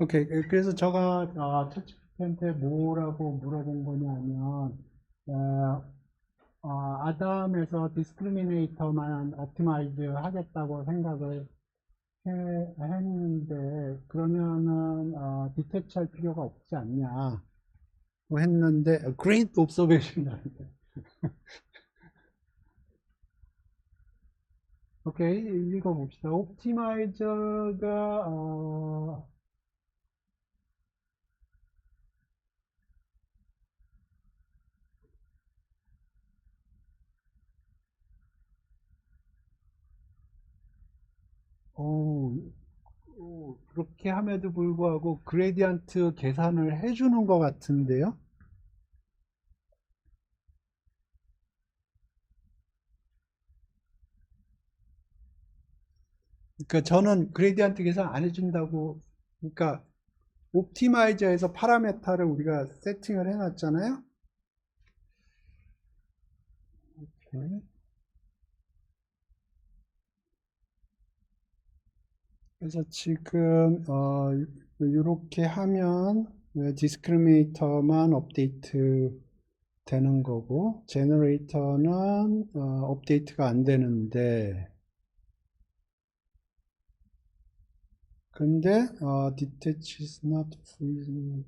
오케이. 그래서 제가 챗GPT한테 뭐라고 물어본 거냐면 아담에서 디스크리미네이터만 옵티마이즈 하겠다고 생각을 했는데 그러면은 디테치할 필요가 없지 않냐 뭐 했는데 great observation. 오케이, 읽어봅시다. 옵티마이저가 그렇게 함에도 불구하고 그레디언트 계산을 해주는 것 같은데요. 그러니까 저는 그레디언트 계산 안 해준다고, 그러니까 옵티마이저에서 파라메타를 우리가 세팅을 해놨잖아요. 오케이. 그래서 지금 이렇게 하면 디스크리미네이터만 업데이트 되는 거고 제너레이터는 업데이트가 안 되는데 근데 detach is not freezing.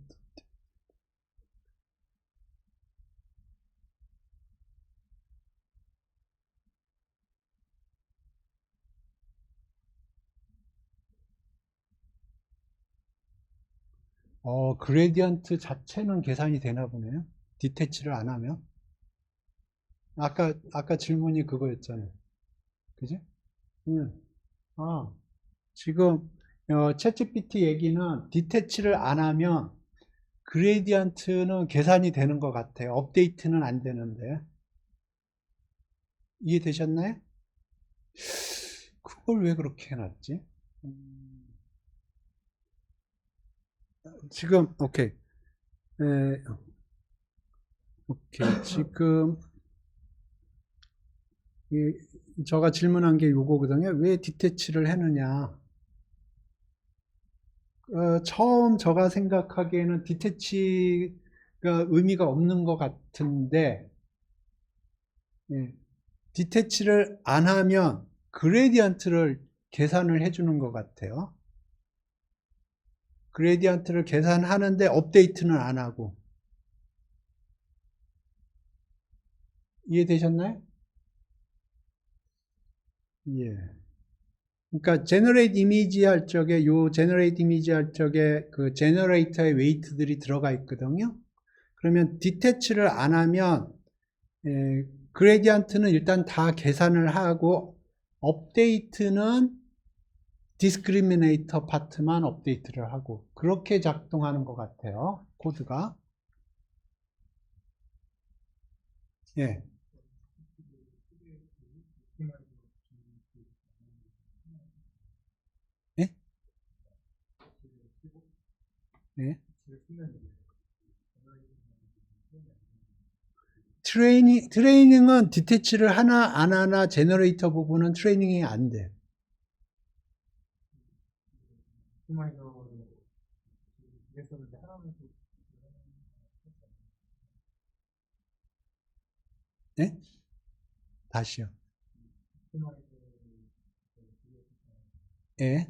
그레디언트 자체는 계산이 되나 보네요. 디태치를 안 하면. 아까 질문이 그거였잖아요. 그지? 응. 지금, 챗GPT 얘기는 디태치를 안 하면 그레디언트는 계산이 되는 것 같아요. 업데이트는 안 되는데. 이해되셨나요? 그걸 왜 그렇게 해놨지? 지금, 오케이. 오케이. 지금, 제가 질문한 게 요거거든요. 왜 디태치를 했느냐. 처음 제가 생각하기에는 디태치가 의미가 없는 것 같은데, 예, 디태치를 안 하면 그레디언트를 계산을 해주는 것 같아요. 그레디언트를 계산하는데 업데이트는 안 하고. 이해되셨나요? 예. 그러니까 제너레이트 이미지 할 적에 제너레이트 이미지 할 적에 그 제너레이터의 웨이트들이 들어가 있거든요. 그러면 디태치를 안 하면 그레디언트는 일단 다 계산을 하고 업데이트는 디스크리미네이터 파트만 업데이트를 하고 그렇게 작동하는 것 같아요. 코드가. 예. 예? 예? 트레이닝은 디태치를 하나 안 하나 제너레이터 부분은 트레이닝이 안 돼. 예? 다시요. 예?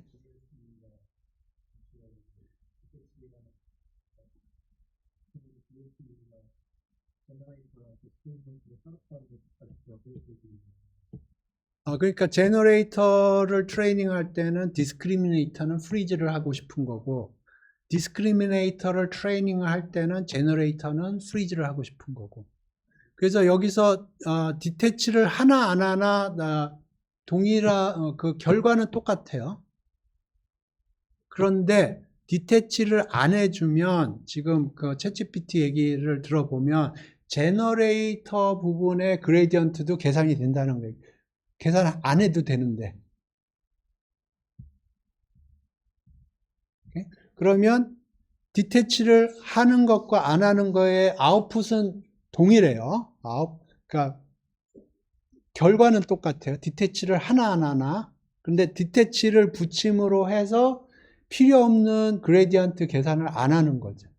그러니까 제너레이터를 트레이닝할 때는 디스크리미네이터는 프리즈를 하고 싶은 거고 디스크리미네이터를 트레이닝할 때는 제너레이터는 프리즈를 하고 싶은 거고 그래서 여기서 디태치를 하나 안 하나 그 결과는 똑같아요. 그런데 디태치를 안 해주면 지금 그 챗GPT 얘기를 들어보면 제너레이터 부분의 그레디언트도 계산이 된다는 거예요. 계산 안 해도 되는데. 그러면 디태치를 하는 것과 안 하는 거의 아웃풋은 동일해요. 그러니까 결과는 똑같아요. 디태치를 하나 안 하나. 근데 디태치를 붙임으로 해서 필요 없는 그레디언트 계산을 안 하는 거죠.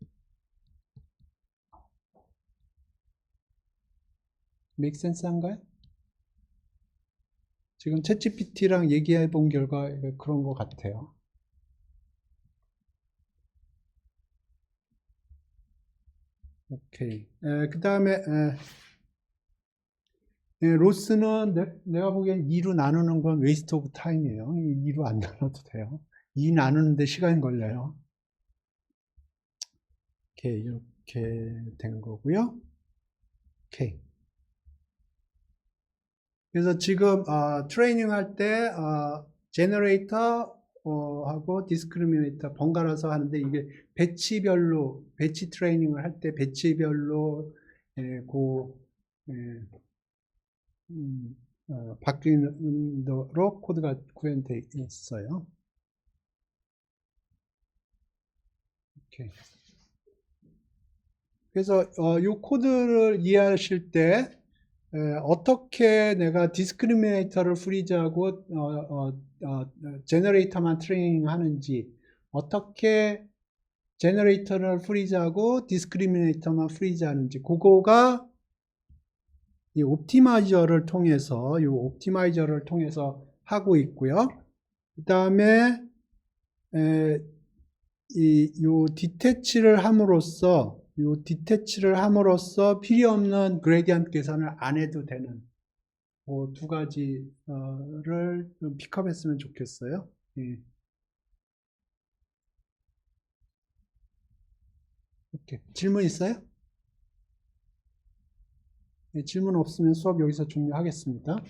make sense 한가요? 지금 챗GPT랑 얘기해 본 결과 그런 것 같아요. 오케이. 그 다음에 로스는 내가 보기엔 2로 나누는 건 웨이스트 오브 타임이에요. 2로 안 나눠도 돼요. 2 나누는데 시간이 걸려요. 오케이, 이렇게 된 거고요. 오케이. 그래서 지금 트레이닝 할 때 제너레이터 하고 디스크리미네이터 번갈아서 하는데 이게 배치별로 배치 트레이닝을 할 때 배치별로 바뀌는 대로 코드가 구현되어 있어요. 오케이. 그래서 이 코드를 이해하실 때 어떻게 내가 디스크리미네이터를 프리즈하고 제너레이터만 트레이닝 하는지, 어떻게 제너레이터를 프리즈하고 디스크리미네이터만 프리즈하는지, 그거가 이 옵티마이저를 통해서 하고 있고요. 그 다음에 요 디태치를 함으로써 필요 없는 그레디언트 계산을 안 해도 되는 그 두 가지를 좀 픽업했으면 좋겠어요. 예. 오케이. 질문 있어요? 네, 질문 없으면 수업 여기서 종료하겠습니다.